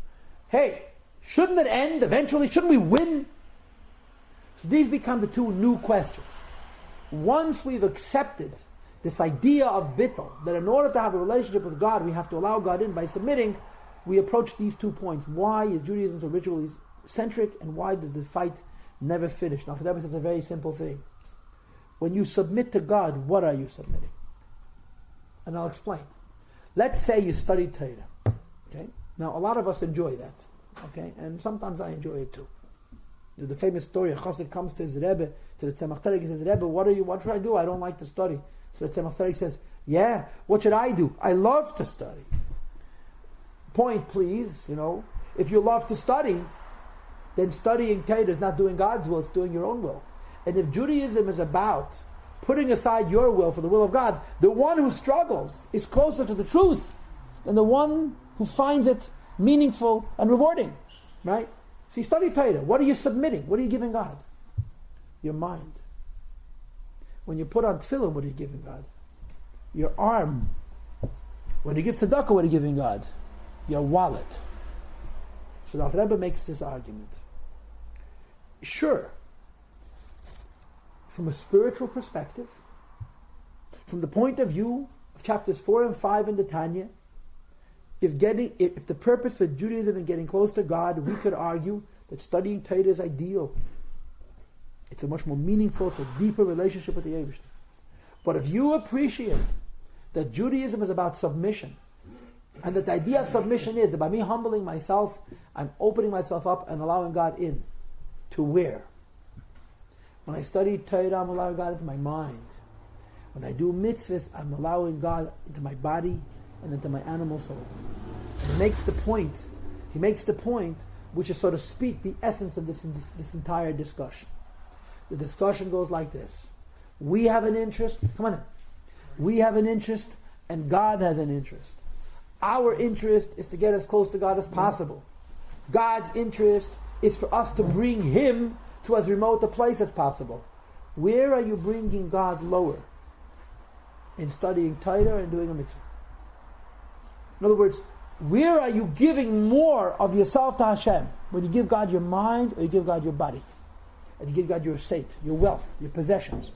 Hey, shouldn't it end eventually? Shouldn't we win? So these become the two new questions. Once we've accepted this idea of bittul, that in order to have a relationship with God, we have to allow God in by submitting, we approach these 2 points. Why is Judaism so ritually centric, and why does the fight never finish? Now, for them, it's a very simple thing. When you submit to God, what are you submitting? And I'll explain. Let's say you study Torah. Okay? Now, a lot of us enjoy that. Okay? And sometimes I enjoy it too. You know, the famous story, a chassid comes to his Rebbe, to the Tzemach Tzedek, and says, Rebbe, what should I do? I don't like to study. So the Tzemach Tzedek says, yeah, what should I do? I love to study. Point, please, if you love to study, then studying Torah is not doing God's will, it's doing your own will. And if Judaism is about putting aside your will for the will of God, the one who struggles is closer to the truth than the one who finds it meaningful and rewarding. Right? So you study Torah. What are you submitting? What are you giving God? Your mind. When you put on tefillin, what are you giving God? Your arm. When you give tzedakah, what are you giving God? Your wallet. So the Rebbe makes this argument. Sure, from a spiritual perspective, from the point of view of chapters 4 and 5 in the Tanya, if the purpose for Judaism in getting close to God, we could argue that studying Torah is ideal. It's a much more meaningful, it's a deeper relationship with the Eibishter. But if you appreciate that Judaism is about submission, and that the idea of submission is that by me humbling myself, I'm opening myself up and allowing God in. To where? When I study Torah, I'm allowing God into my mind. When I do mitzvahs, I'm allowing God into my body and into my animal soul. And he makes the point, which is, so to speak, the essence of this entire discussion. The discussion goes like this. We have an interest, we have an interest, and God has an interest. Our interest is to get as close to God as possible. God's interest is for us to bring Him to as remote a place as possible. Where are you bringing God lower? In studying Torah and doing a mitzvah. In other words, where are you giving more of yourself to Hashem? When you give God your mind, or you give God your body? And you give God your estate, your wealth, your possessions.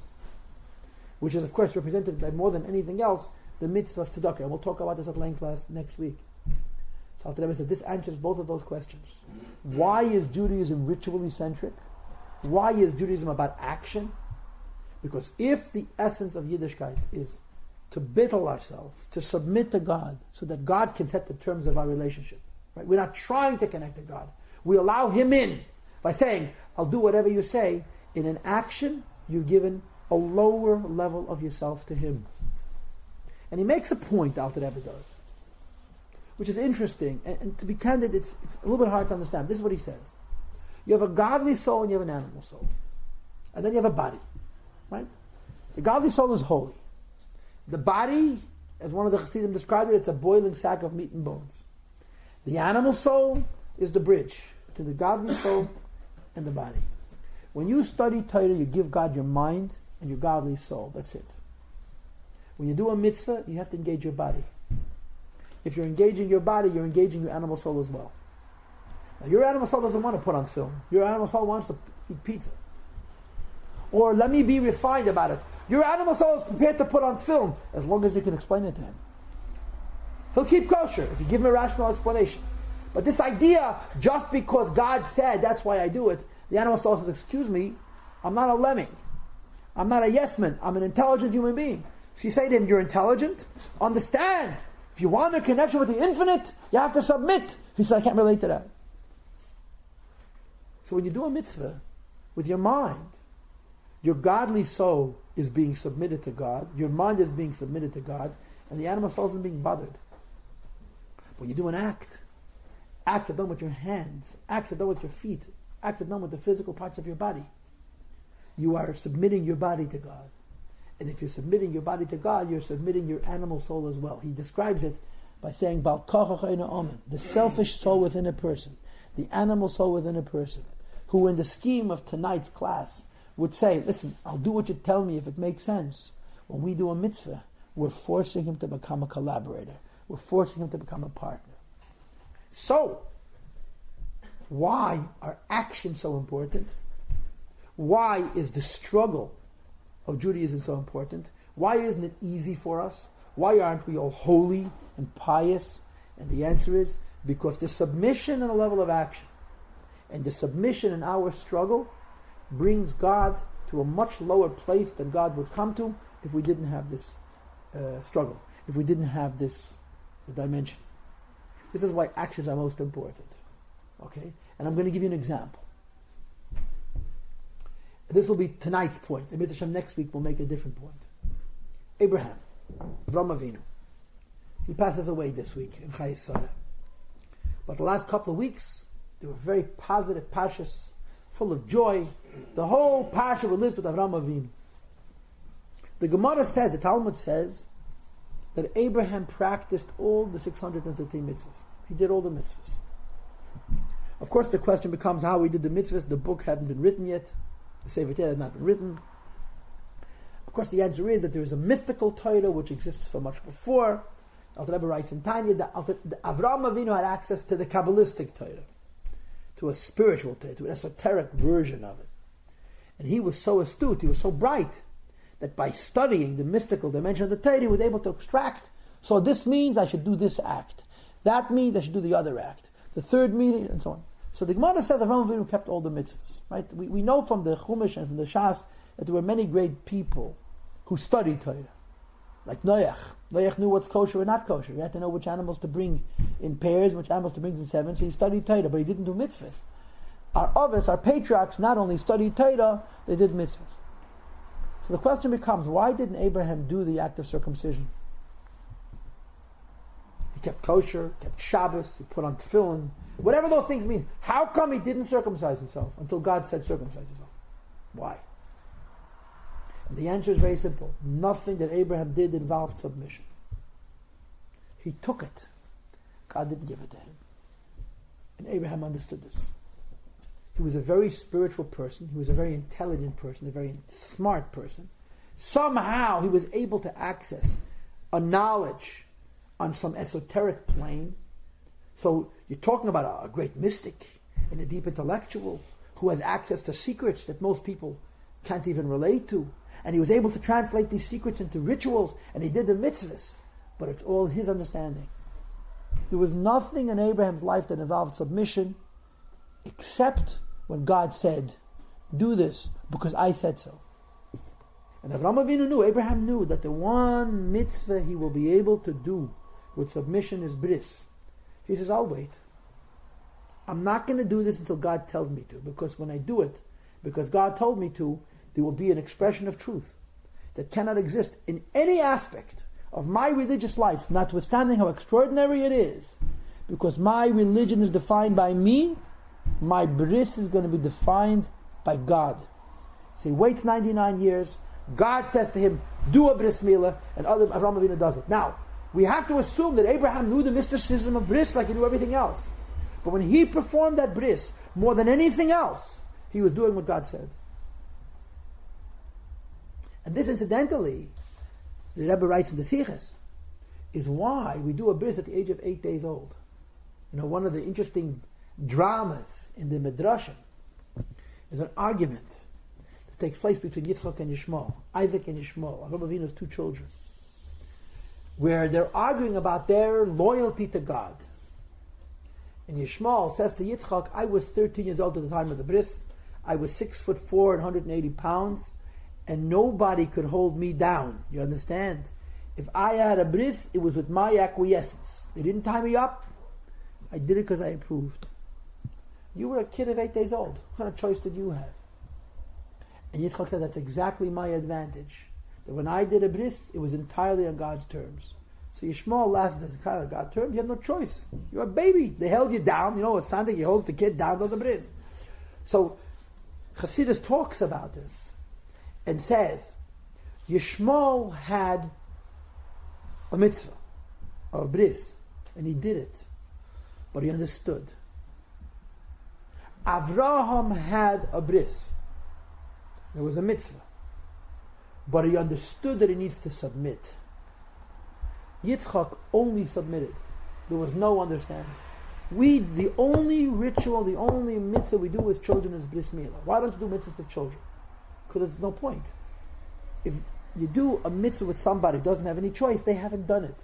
Which is, of course, represented by more than anything else the mitzvah of tzedakah. And we'll talk about this at length next week. So Alter Rebbe says this answers both of those questions. Why is Judaism ritually centric? Why is Judaism about action? Because if the essence of Yiddishkeit is to bittul ourselves, to submit to God, so that God can set the terms of our relationship. Right? We're not trying to connect to God. We allow Him in by saying, I'll do whatever you say. In an action, you've given a lower level of yourself to Him. And he makes a point, Alter Rebbe does, which is interesting, and to be candid, it's a little bit hard to understand. This is what he says. You have a godly soul and you have an animal soul. And then you have a body. Right? The godly soul is holy. The body, as one of the Chassidim described it, it's a boiling sack of meat and bones. The animal soul is the bridge to the godly soul and the body. When you study Torah, you give God your mind and your godly soul. That's it. When you do a mitzvah, you have to engage your body. If you're engaging your body, you're engaging your animal soul as well. Now, your animal soul doesn't want to put on film. Your animal soul wants to eat pizza. Or let me be refined about it. Your animal soul is prepared to put on film as long as you can explain it to him. He'll keep kosher if you give him a rational explanation. But this idea, just because God said that's why I do it, the animal soul says, excuse me, I'm not a lemming. I'm not a yes man. I'm an intelligent human being. So you say to him, you're intelligent? Understand. If you want a connection with the infinite, you have to submit. He said, I can't relate to that. So when you do a mitzvah with your mind, your godly soul is being submitted to God, your mind is being submitted to God, and the animal soul isn't being bothered. When you do an act are done with your hands, acts are done with your feet, acts are done with the physical parts of your body. You are submitting your body to God. And if you're submitting your body to God, you're submitting your animal soul as well. He describes it by saying, the selfish soul within a person, the animal soul within a person, who in the scheme of tonight's class would say, listen, I'll do what you tell me if it makes sense. When we do a mitzvah, we're forcing him to become a collaborator. We're forcing him to become a partner. So, why are actions so important? Why is the struggle of Judaism so important? Why isn't it easy for us? Why aren't we all holy and pious? And the answer is because the submission on a level of action and the submission in our struggle brings God to a much lower place than God would come to if we didn't have this struggle, if we didn't have this dimension. This is why actions are most important. Okay? And I'm going to give you an example. This will be tonight's point. And Hashem next week will make a different point. Abraham, Avraham Avinu. He passes away this week in Chayei Sarah. But the last couple of weeks, they were very positive pashas, full of joy. The whole pasha we lived with Avraham Avinu. The Gemara says, the Talmud says, that Abraham practiced all the 613 mitzvahs. He did all the mitzvahs. Of course, the question becomes how he did the mitzvahs. The book hadn't been written yet. The Sefer Torah had not been written. Of course, the answer is that there is a mystical Torah which exists for much before. The Rabbi writes in Tanya that Avraham Avinu had access to the Kabbalistic Torah, to a spiritual Torah, to an esoteric version of it. And he was so astute, he was so bright, that by studying the mystical dimension of the Torah, he was able to extract, so this means I should do this act. That means I should do the other act. The third meaning, and so on. So the Gemara says that Avraham Avinu kept all the mitzvahs. Right? We know from the Chumash and from the Shas that there were many great people who studied Torah. Like Noach. Noach knew what's kosher and not kosher. He had to know which animals to bring in pairs, which animals to bring in sevens. So he studied Torah, but he didn't do mitzvahs. Our Avos, our patriarchs, not only studied Torah, they did mitzvahs. So the question becomes, why didn't Abraham do the act of circumcision? He kept kosher, kept Shabbos, he put on tefillin, whatever those things mean. How come he didn't circumcise himself until God said circumcise himself? Why? And the answer is very simple. Nothing that Abraham did involved submission. He took it. God didn't give it to him. And Abraham understood this. He was a very spiritual person. He was a very intelligent person, a very smart person. Somehow he was able to access a knowledge on some esoteric plane. So you're talking about a great mystic and a deep intellectual who has access to secrets that most people can't even relate to. And he was able to translate these secrets into rituals, and he did the mitzvahs. But it's all his understanding. There was nothing in Abraham's life that involved submission except when God said, do this because I said so. And Avraham Avinu knew, Abraham knew that the one mitzvah he will be able to do with submission is bris. He says, I'll wait. I'm not going to do this until God tells me to, because when I do it, because God told me to, there will be an expression of truth that cannot exist in any aspect of my religious life, notwithstanding how extraordinary it is, because my religion is defined by me, my bris is going to be defined by God. So he waits 99 years, God says to him, do a bris milah, and Avraham Avinu does it. Now, we have to assume that Abraham knew the mysticism of bris like he knew everything else. But when he performed that bris, more than anything else, he was doing what God said. And this, incidentally, the Rebbe writes in the Siches, is why we do a bris at the age of 8 days old. You know, one of the interesting dramas in the Midrashim is an argument that takes place between Yitzchak and Yishmael, Isaac and Yishmael, Avraham Avinu's two children, where they're arguing about their loyalty to God. And Yishmael says to Yitzchak, I was 13 years old at the time of the bris, I was 6'4" and 180 pounds, and nobody could hold me down. You understand? If I had a bris, it was with my acquiescence. They didn't tie me up. I did it because I approved. You were a kid of 8 days old. What kind of choice did you have? And Yitzchak said, that's exactly my advantage. That when I did a bris, it was entirely on God's terms. So Yishmael laughs and says, entirely on God's terms? You have no choice. You're a baby. They held you down. You know, a Sunday, you hold the kid down, does a bris. So Chassidus talks about this and says, Yishmael had a mitzvah of bris, and he did it. But he understood Avraham had a bris. There was a mitzvah. But he understood that he needs to submit. Yitzchak only submitted. There was no understanding. The only ritual, the only mitzvah we do with children is bris milah. Why don't you do mitzvahs with children? Because there's no point. If you do a mitzvah with somebody who doesn't have any choice, they haven't done it.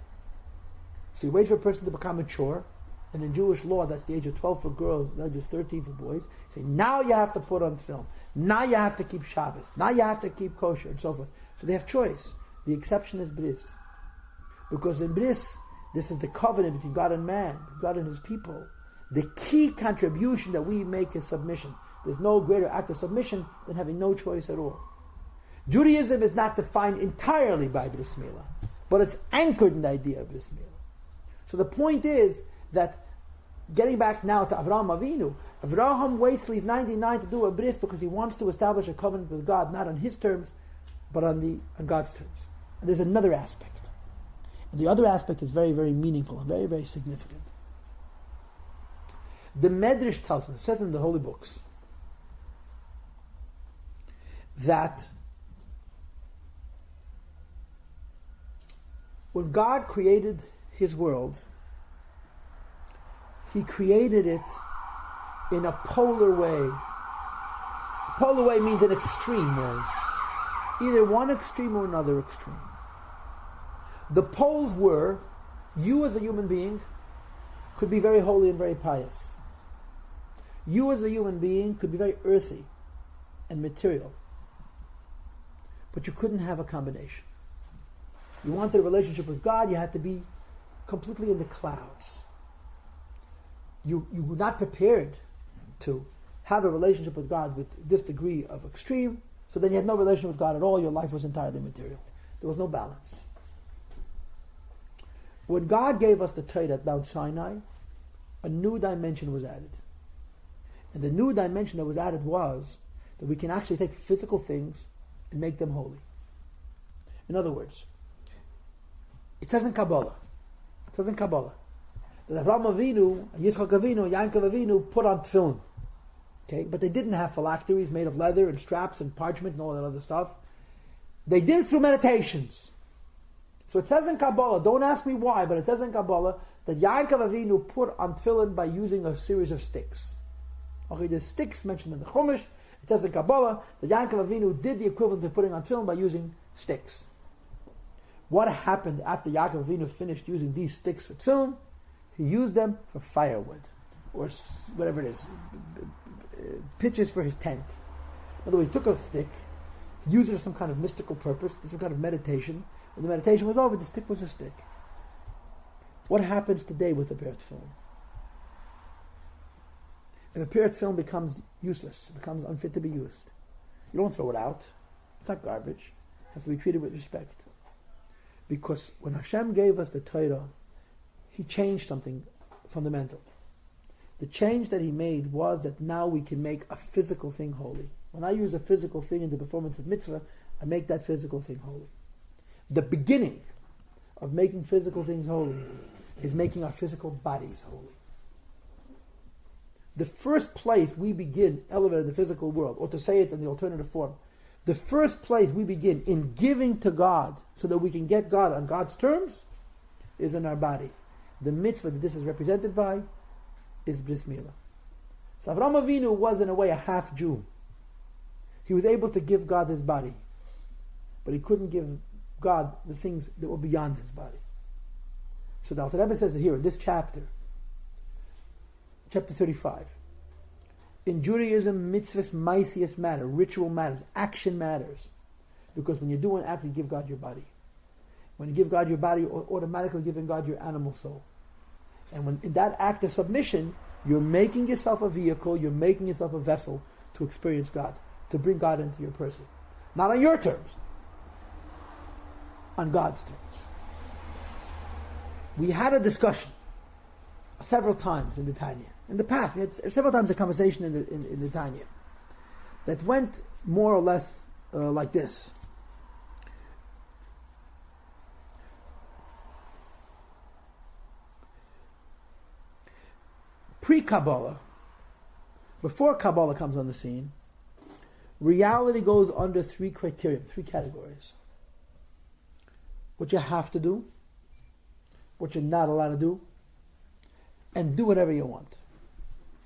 So you wait for a person to become mature, and in Jewish law, that's the age of 12 for girls, the age of 13 for boys. You say, now you have to put on film. Now you have to keep Shabbos. Now you have to keep kosher, and so forth. So they have choice. The exception is bris. Because in bris, this is the covenant between God and man, God and his people. The key contribution that we make is submission. There's no greater act of submission than having no choice at all. Judaism is not defined entirely by bris milah, but it's anchored in the idea of bris milah. So the point is that, getting back now to Avraham Avinu, Avraham waits till he's 99 to do a bris because he wants to establish a covenant with God, not on his terms, but on God's terms. And there's another aspect. And the other aspect is very, very meaningful and very, very significant. The Medrash tells us, it says in the holy books, that when God created his world, he created it in a polar way. Polar way means an extreme way. Either one extreme or another extreme. The poles were, you as a human being could be very holy and very pious. You as a human being could be very earthy and material. But you couldn't have a combination. You wanted a relationship with God, you had to be completely in the clouds. You were not prepared to have a relationship with God with this degree of extreme, so then you had no relationship with God at all, your life was entirely material. There was no balance. When God gave us the Torah at Mount Sinai, a new dimension was added. And the new dimension that was added was that we can actually take physical things and make them holy. In other words, it says in Kabbalah, that Avraham Avinu, Yitzchak Avinu, Yaakov Avinu put on tefillin. Okay? But they didn't have phylacteries made of leather and straps and parchment and all that other stuff. They did it through meditations. So it says in Kabbalah, don't ask me why, but it says in Kabbalah that Yaakov Avinu put on tefillin by using a series of sticks. Okay, there's sticks mentioned in the Chumash. It says in Kabbalah that Yaakov Avinu did the equivalent of putting on tefillin by using sticks. What happened after Yaakov Avinu finished using these sticks for tefillin? He used them for firewood, or whatever it is, pitches for his tent. In other words, he took a stick, he used it for some kind of mystical purpose, some kind of meditation. When the meditation was over, the stick was a stick. What happens today with a pair of tefillin? If a pair of tefillin becomes useless, it becomes unfit to be used, you don't throw it out. It's not garbage. It has to be treated with respect. Because when Hashem gave us the Torah, he changed something fundamental. The change that he made was that now we can make a physical thing holy. When I use a physical thing in the performance of mitzvah, I make that physical thing holy. The beginning of making physical things holy is making our physical bodies holy. The first place we begin elevating the physical world, or to say it in the alternative form, the first place we begin in giving to God so that we can get God on God's terms is in our body. The mitzvah that this is represented by is bris milah. So Avraham Avinu was in a way a half Jew. He was able to give God his body, but he couldn't give God the things that were beyond his body. So the Alter Rebbe says here in this chapter 35, in Judaism, mitzvahs, maisias matter, ritual matters, action matters. Because when you do an act, you give God your body. When you give God your body, you're automatically giving God your animal soul. And when in that act of submission, you're making yourself a vehicle, you're making yourself a vessel to experience God, to bring God into your person. Not on your terms, on God's terms. We had a discussion several times in the Tanya. In the past, we had several times a conversation in the Tanya that went more or less like this. Pre-Kabbalah, before Kabbalah comes on the scene, reality goes under three criteria, three categories. What you have to do, what you're not allowed to do, and do whatever you want.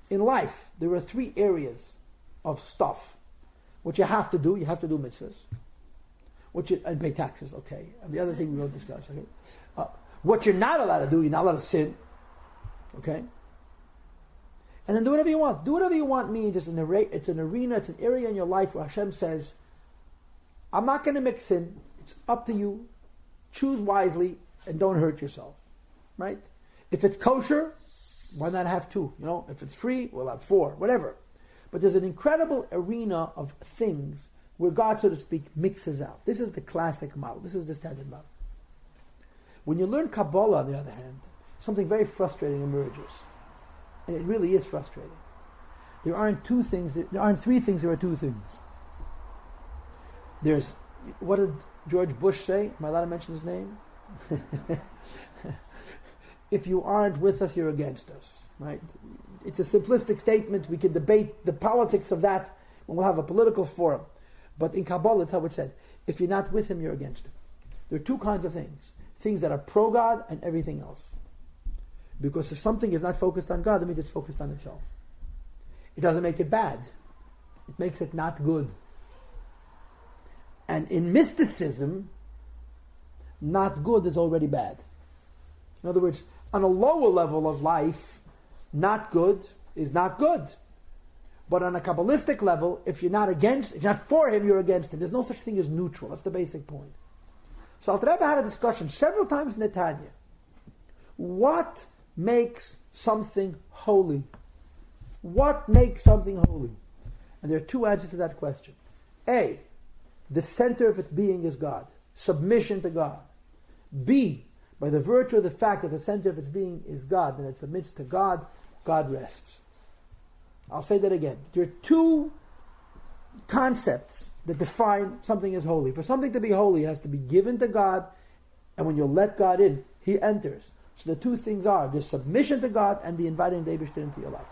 In life, there are three areas of stuff. What you have to do mitzvahs. And pay taxes, okay. And the other thing we won't discuss, okay. What you're not allowed to do, you're not allowed to sin, okay. And then do whatever you want. Do whatever you want means it's an arena, it's an area in your life where Hashem says, I'm not going to mix in. It's up to you. Choose wisely and don't hurt yourself, right? If it's kosher, why not have two? If it's free, we'll have four, whatever. But there's an incredible arena of things where God, so to speak, mixes out. This is the classic model. This is the standard model. When you learn Kabbalah, on the other hand, something very frustrating emerges. And it really is frustrating. There aren't three things, there are two things. There's, what did George Bush say? Am I allowed to mention his name? If you aren't with us, you're against us, right? It's a simplistic statement. We can debate the politics of that when we'll have a political forum. But in Kabbalah, that's how it's said. If you're not with him, you're against him. There are two kinds of things. Things that are pro-God and everything else. Because if something is not focused on God, that means it's focused on itself. It doesn't make it bad. It makes it not good. And in mysticism, not good is already bad. In other words, on a lower level of life, not good is not good. But on a Kabbalistic level, if you're not for him, you're against him. There's no such thing as neutral. That's the basic point. So Alter Rebbe had a discussion several times in the Tanya. What makes something holy? What makes something holy? And there are two answers to that question. A, the center of its being is God. Submission to God. B, by the virtue of the fact that the center of its being is God, and it submits to God, God rests. I'll say that again. There are two concepts that define something as holy. For something to be holy, it has to be given to God, and when you let God in, He enters. So the two things are the submission to God and the inviting the Eibishter into your life.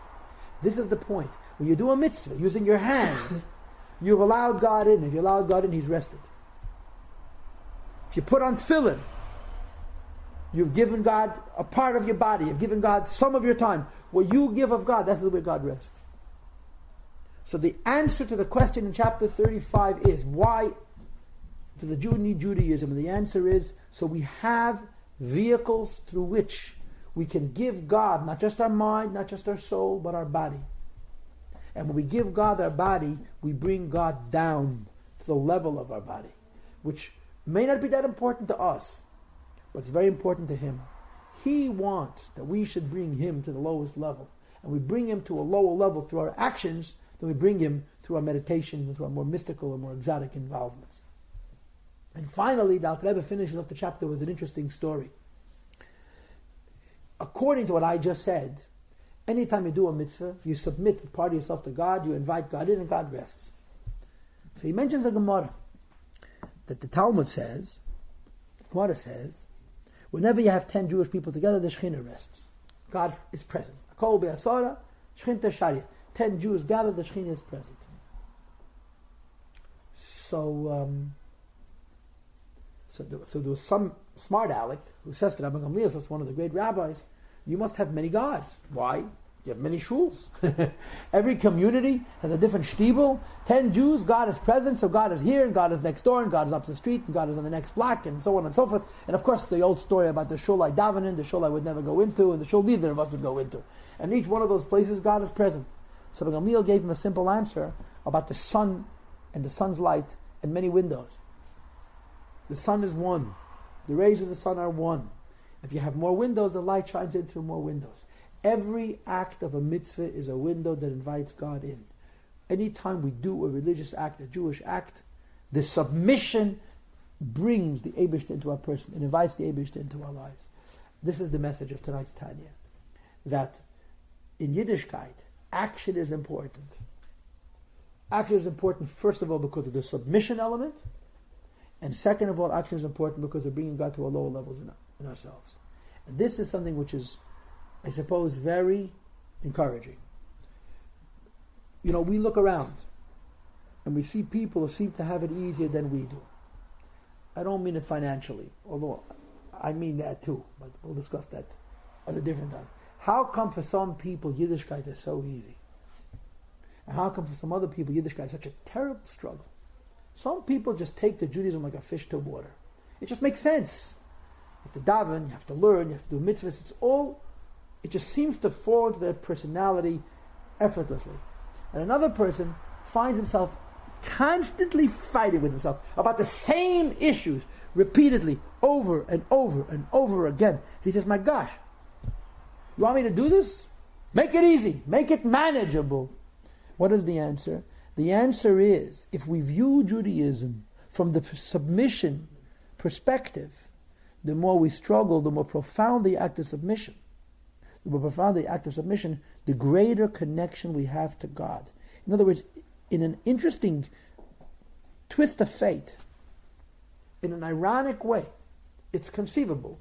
This is the point. When you do a mitzvah using your hand, you've allowed God in. If you allow God in, He's rested. If you put on tefillin, you've given God a part of your body. You've given God some of your time. What you give of God, that's where God rests. So the answer to the question in chapter 35 is, why do the Jew need Judaism? And the answer is, so we have vehicles through which we can give God not just our mind, not just our soul, but our body. And when we give God our body, we bring God down to the level of our body, which may not be that important to us, but it's very important to Him. He wants that we should bring Him to the lowest level. And we bring Him to a lower level through our actions than we bring Him through our meditation, through our more mystical and more exotic involvements. And finally, the Alter Rebbe finishes off the chapter with an interesting story. According to what I just said, anytime you do a mitzvah, you submit part of yourself to God, you invite God in, and God rests. So he mentions a Gemara that the Talmud says, Gemara says, whenever you have 10 Jewish people together, the Shekhinah rests. God is present. Kol be'asara, Shekhinah sharia. 10 Jews gather, the Shekhinah is present. So there was some smart aleck who says to Rabbi Gamliel, that's one of the great rabbis, you must have many gods. Why? You have many shuls. Every community has a different shtibel. 10 Jews, God is present, so God is here, and God is next door, and God is up the street, and God is on the next block, and so on and so forth. And of course, the old story about the shul I daven in, the shul I would never go into, and the shul neither of us would go into. And each one of those places, God is present. So Rabbi Gamliel gave him a simple answer about the sun and the sun's light and many windows. The sun is one. The rays of the sun are one. If you have more windows, the light shines in through more windows. Every act of a mitzvah is a window that invites God in. Anytime we do a religious act, a Jewish act, the submission brings the Eibishter into our person. It invites the Eibishter into our lives. This is the message of tonight's Tanya. That in Yiddishkeit, action is important. Action is important, first of all, because of the submission element. And second of all, action is important because we're bringing God to a lower levels in ourselves. And this is something which is, I suppose, very encouraging. we look around and we see people who seem to have it easier than we do. I don't mean it financially, although I mean that too, but we'll discuss that at a different time. How come for some people Yiddishkeit is so easy? And how come for some other people Yiddishkeit is such a terrible struggle? Some people just take to Judaism like a fish to water. It just makes sense. You have to daven, you have to learn, you have to do mitzvahs. It just seems to fall into their personality effortlessly. And another person finds himself constantly fighting with himself about the same issues repeatedly over and over and over again. He says, my gosh, you want me to do this? Make it easy. Make it manageable. What is the answer? The answer is, if we view Judaism from the submission perspective, the more we struggle, the more profound the act of submission. The more profound the act of submission, the greater connection we have to God. In other words, in an interesting twist of fate, in an ironic way, it's conceivable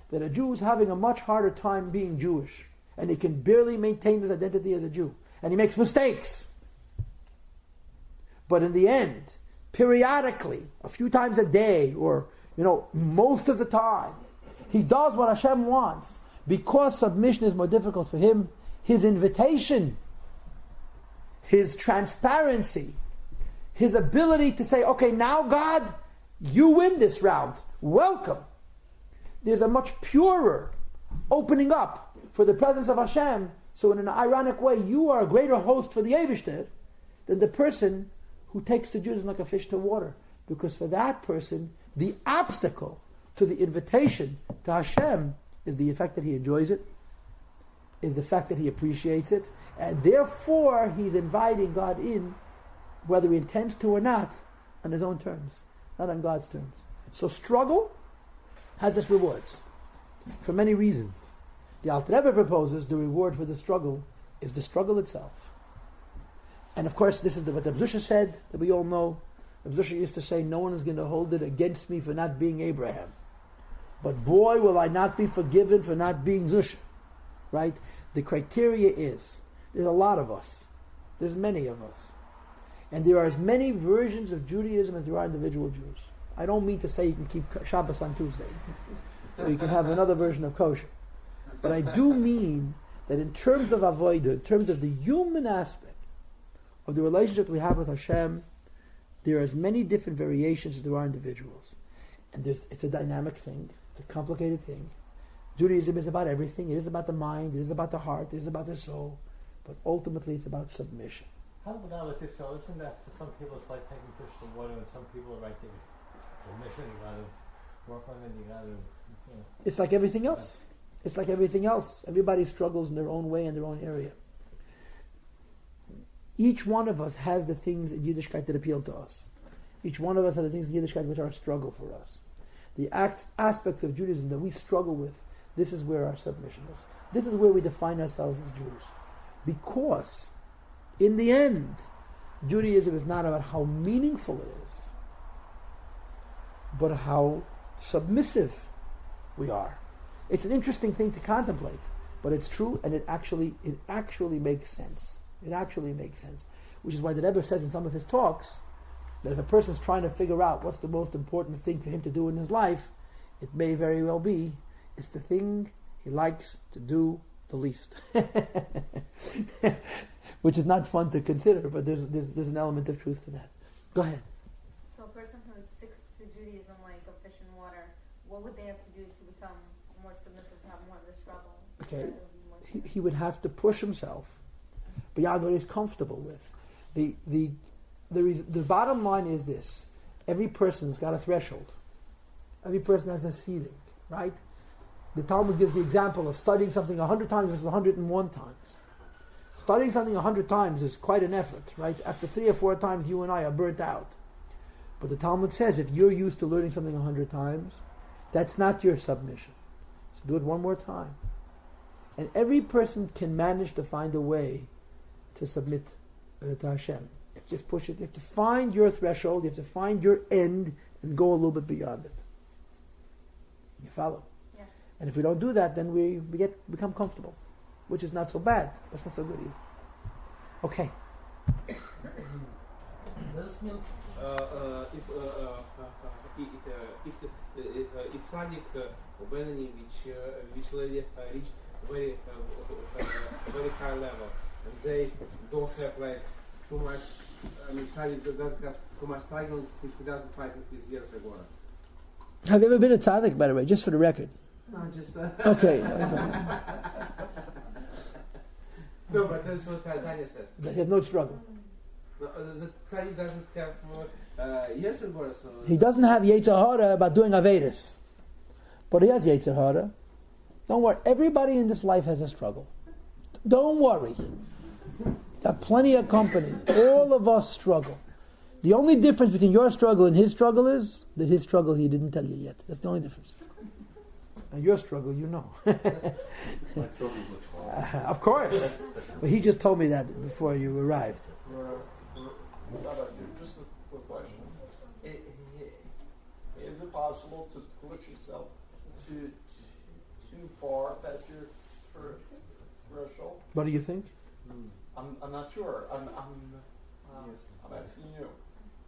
that a Jew is having a much harder time being Jewish, and he can barely maintain his identity as a Jew, and he makes mistakes. But in the end, periodically, a few times a day, or most of the time, he does what Hashem wants. Because submission is more difficult for him, his invitation, his transparency, his ability to say, okay, now God, you win this round. Welcome. There's a much purer opening up for the presence of Hashem. So in an ironic way, you are a greater host for the Eibishter than the person who takes to Judaism like a fish to water. Because for that person, the obstacle to the invitation to Hashem is the fact that he enjoys it, is the fact that he appreciates it, and therefore he's inviting God in, whether he intends to or not, on his own terms, not on God's terms. So struggle has its rewards, for many reasons. The Alter Rebbe proposes the reward for the struggle is the struggle itself. And of course, this is what the Zusha said, that we all know. The Zusha used to say, no one is going to hold it against me for not being Abraham. But boy, will I not be forgiven for not being Zusha. Right? The criteria is, there's a lot of us. There's many of us. And there are as many versions of Judaism as there are individual Jews. I don't mean to say you can keep Shabbos on Tuesday, or you can have another version of kosher. But I do mean that in terms of avodah, in terms of the human aspect of the relationship we have with Hashem, there are as many different variations as there are individuals. And it's a dynamic thing. It's a complicated thing. Judaism is about everything. It is about the mind. It is about the heart. It is about the soul. But ultimately, it's about submission. How about with this? So isn't that for some people it's like taking fish to water, and some people are right there. Submission, you got to work on it. You got to. It's like everything else. It's like everything else. Everybody struggles in their own way, in their own area. Each one of us has the things in Yiddishkeit that appeal to us. Each one of us has the things in Yiddishkeit which are a struggle for us. The aspects of Judaism that we struggle with, this is where our submission is. This is where we define ourselves as Jews. Because, in the end, Judaism is not about how meaningful it is, but how submissive we are. It's an interesting thing to contemplate, but it's true, and it actually makes sense. It actually makes sense. Which is why the Rebbe says in some of his talks that if a person is trying to figure out what's the most important thing for him to do in his life, it may very well be it's the thing he likes to do the least. Which is not fun to consider, but there's an element of truth to that. Go ahead. So a person who sticks to Judaism like a fish in water, what would they have to do to become more submissive, to have more of a struggle? Okay, he would have to push himself beyond what he's comfortable with. The bottom line is this: every person's got a threshold. Every person has a ceiling, right? The Talmud gives the example of studying something 100 times versus 101 times. Studying something 100 times is quite an effort, right? After 3 or 4 times, you and I are burnt out. But the Talmud says if you're used to learning something 100 times, that's not your submission. So do it one more time. And every person can manage to find a way to submit to Hashem. You have to just push it. You have to find your threshold. You have to find your end and go a little bit beyond it. You follow? Yeah. And if we don't do that, then we become comfortable, which is not so bad, but it's not so good either. Okay. Does this mean if tzaddik or benoni which lady reach very very high level, and they don't have like too much. I mean, tzaddik doesn't have too much struggle if he doesn't fight with his years ago. Have you ever been a tzaddik, by the way, just for the record? No, just Okay. No, but that's what Tanya says. They have no struggle. No, the tzaddik doesn't have years ago, so He doesn't have Yetzer Hara about doing Averis. But he has Yetzer Hara. Don't worry. Everybody in this life has a struggle. Don't worry. Got plenty of company. All of us struggle. The only difference between your struggle and his struggle is that his struggle he didn't tell you yet. That's the only difference. And your struggle, you know. Of course. But he just told me that before you arrived. Just a quick question. Is it possible to push yourself too far past your threshold? What do you think? I'm not sure. I'm asking you.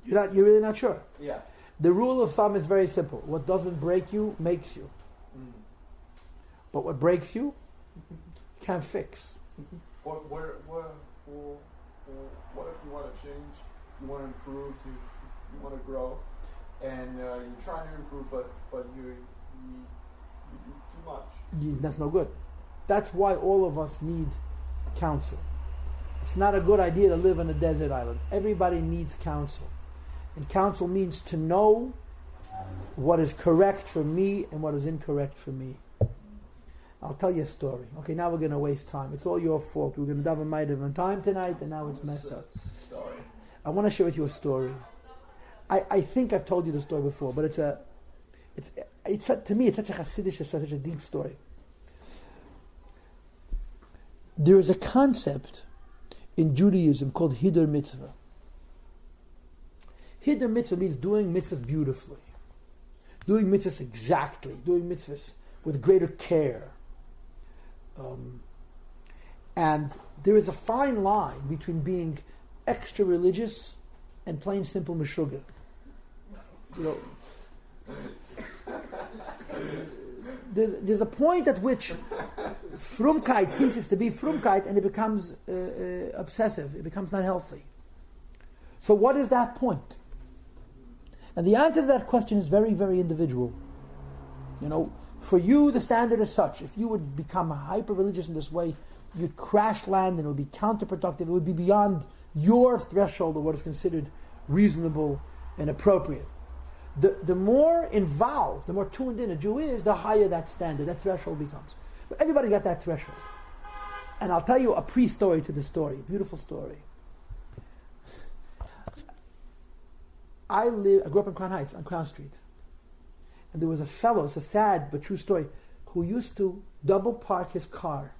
You're really not sure. Yeah. The rule of thumb is very simple. What doesn't break you makes you. But what breaks you can't fix. What if you want to change, you want to improve, you want to grow, and you're trying to improve, but you do too much. That's no good. That's why all of us need counsel. It's not a good idea to live on a desert island. Everybody needs counsel. And counsel means to know what is correct for me and what is incorrect for me. I'll tell you a story. Okay, now we're going to waste time. It's all your fault. We're going to daven Ma'ariv on time tonight, and now it's messed up. Story. I want to share with you a story. I think I've told you the story before, but it's to me, it's such a Hasidic, such a deep story. There is a concept in Judaism called Hidur Mitzvah. Hidur Mitzvah means doing mitzvahs beautifully, doing mitzvahs exactly, doing mitzvahs with greater care. And there is a fine line between being extra religious and plain simple meshuggah. You know, there's a point at which frumkeit ceases to be frumkeit and it becomes obsessive. It becomes not healthy. So what is that point? And the answer to that question is very, very individual. You know, for you, the standard is such. If you would become hyper-religious in this way, you'd crash land and it would be counterproductive. It would be beyond your threshold of what is considered reasonable and appropriate. The more involved, the more tuned in a Jew is, the higher that standard, that threshold becomes. But everybody got that threshold. And I'll tell you a pre-story to the story, a beautiful story. I grew up in Crown Heights, on Crown Street. And there was a fellow, it's a sad but true story, who used to double park his car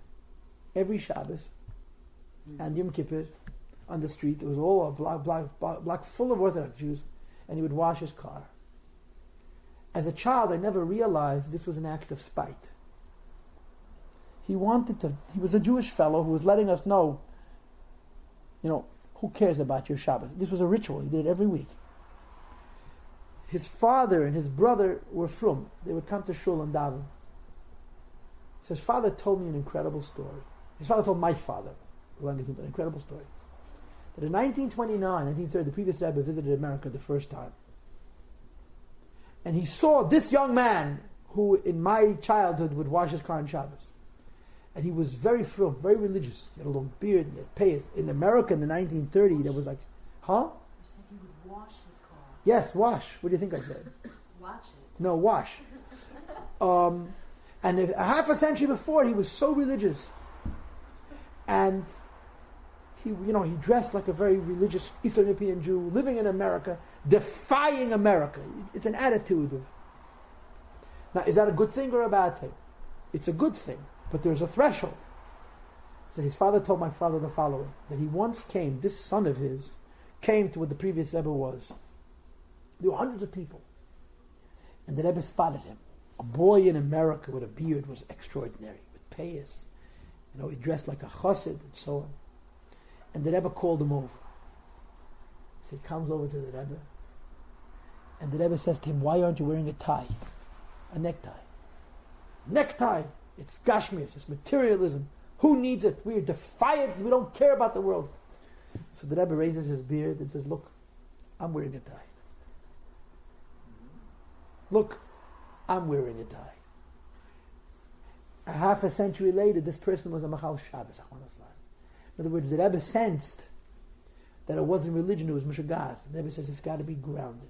every Shabbos and Yom Kippur on the street. It was all a block full of Orthodox Jews, and he would wash his car. As a child, I never realized this was an act of spite. He was a Jewish fellow who was letting us know, who cares about your Shabbos? This was a ritual. He did it every week. His father and his brother were frum. They would come to shul and daven. So his father told me an incredible story. His father told my father, an incredible story. That in 1929, 1930, the previous Rabbi visited America the first time. And he saw this young man who in my childhood would wash his car on Shabbos. And he was very frum, very religious. He had a long beard, he had payas. In America in the 1930s, there was like, huh? You said he would wash his car. Yes, wash. What do you think I said? Watch it. No, wash. And a half a century before, he was so religious. And he dressed like a very religious Eastern European Jew, living in America, defying America. It's an attitude of... Now, is that a good thing or a bad thing? It's a good thing, but there's a threshold. So his father told my father the following, that he once came, this son of his, came to what the previous Rebbe was. There were hundreds of people. And the Rebbe spotted him. A boy in America with a beard was extraordinary, with payas. He dressed like a chassid and so on. And the Rebbe called him over. So he comes over to the Rebbe, and the Rebbe says to him, why aren't you wearing a tie? A necktie. Necktie! It's Gashmias, it's materialism. Who needs it? We are defiant, we don't care about the world. So the Rebbe raises his beard and says, look, I'm wearing a tie. Look, I'm wearing a tie. A half a century later, this person was a Machal Shabbos. In other words, the Rebbe sensed that it wasn't religion, it was Mishagas. The Rebbe says it's got to be grounded.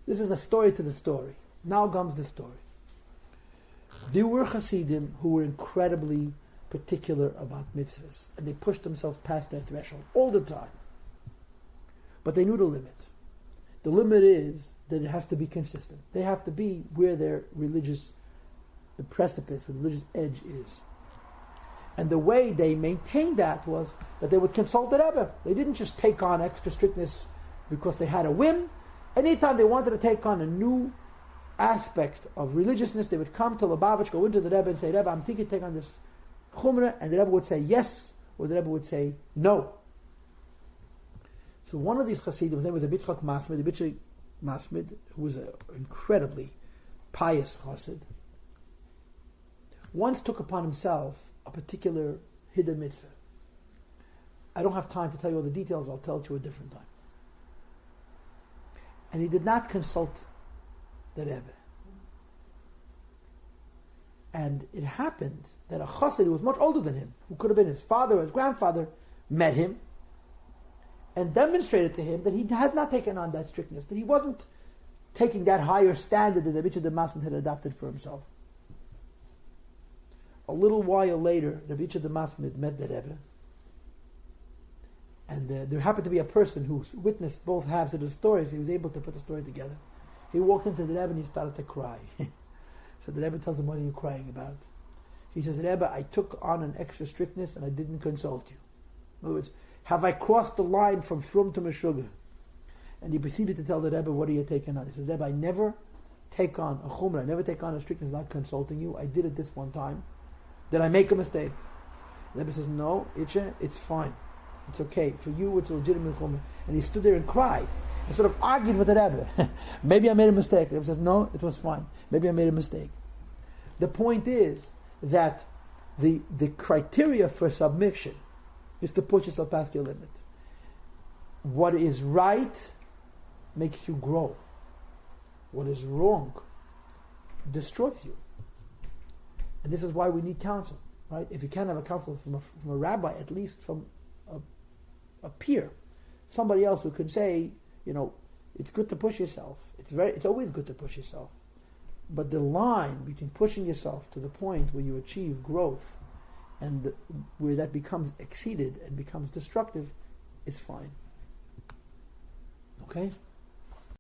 This is a story to the story. Now comes the story. There were Hasidim who were incredibly particular about mitzvahs, and they pushed themselves past their threshold all the time. But they knew the limit. The limit is that it has to be consistent. They have to be where their religious precipice, where the religious edge is. And the way they maintained that was that they would consult the Rebbe. They didn't just take on extra strictness because they had a whim. Anytime they wanted to take on a new aspect of religiousness, they would come to Lubavitch, go into the Rebbe and say, Rebbe, I'm thinking to take on this chumrah, and the Rebbe would say yes, or the Rebbe would say no. So one of these Hasidim, his name was Abitzchak Masmid, Abitzchak Masmid, who was an incredibly pious Hasid, once took upon himself a particular hidden mitzvah. I don't have time to tell you all the details, I'll tell it to you a different time. And he did not consult the Rebbe. And it happened that a chassid who was much older than him, who could have been his father or his grandfather, met him and demonstrated to him that he has not taken on that strictness, that he wasn't taking that higher standard that Rabbi Yitzchak Masmid had adopted for himself. A little while later, Rabbi Yitzchak Masmid met the Rebbe, and there happened to be a person who witnessed both halves of the story, so he was able to put the story together. He walked into the Rebbe and he started to cry. So the Rebbe tells him, what are you crying about? He says, Rebbe, I took on an extra strictness and I didn't consult you. In other words, have I crossed the line from Frum to Meshuggah? And he proceeded to tell the Rebbe, what are you taking on? He says, Rebbe, I never take on a chumrah, I never take on a strictness without consulting you. I did it this one time. Did I make a mistake? The Rebbe says, no, it's fine. It's okay. For you, it's a legitimate chumrah. And he stood there and cried. And sort of argued with the Rebbe. Maybe I made a mistake. The Rebbe says, no, it was fine. Maybe I made a mistake. The point is that the criteria for submission is to push yourself past your limit. What is right makes you grow. What is wrong destroys you. And this is why we need counsel, right? If you can't have a counsel from a rabbi, at least from a peer, somebody else who can say, it's good to push yourself. It's always good to push yourself. But the line between pushing yourself to the point where you achieve growth and where that becomes exceeded and becomes destructive is fine. Okay?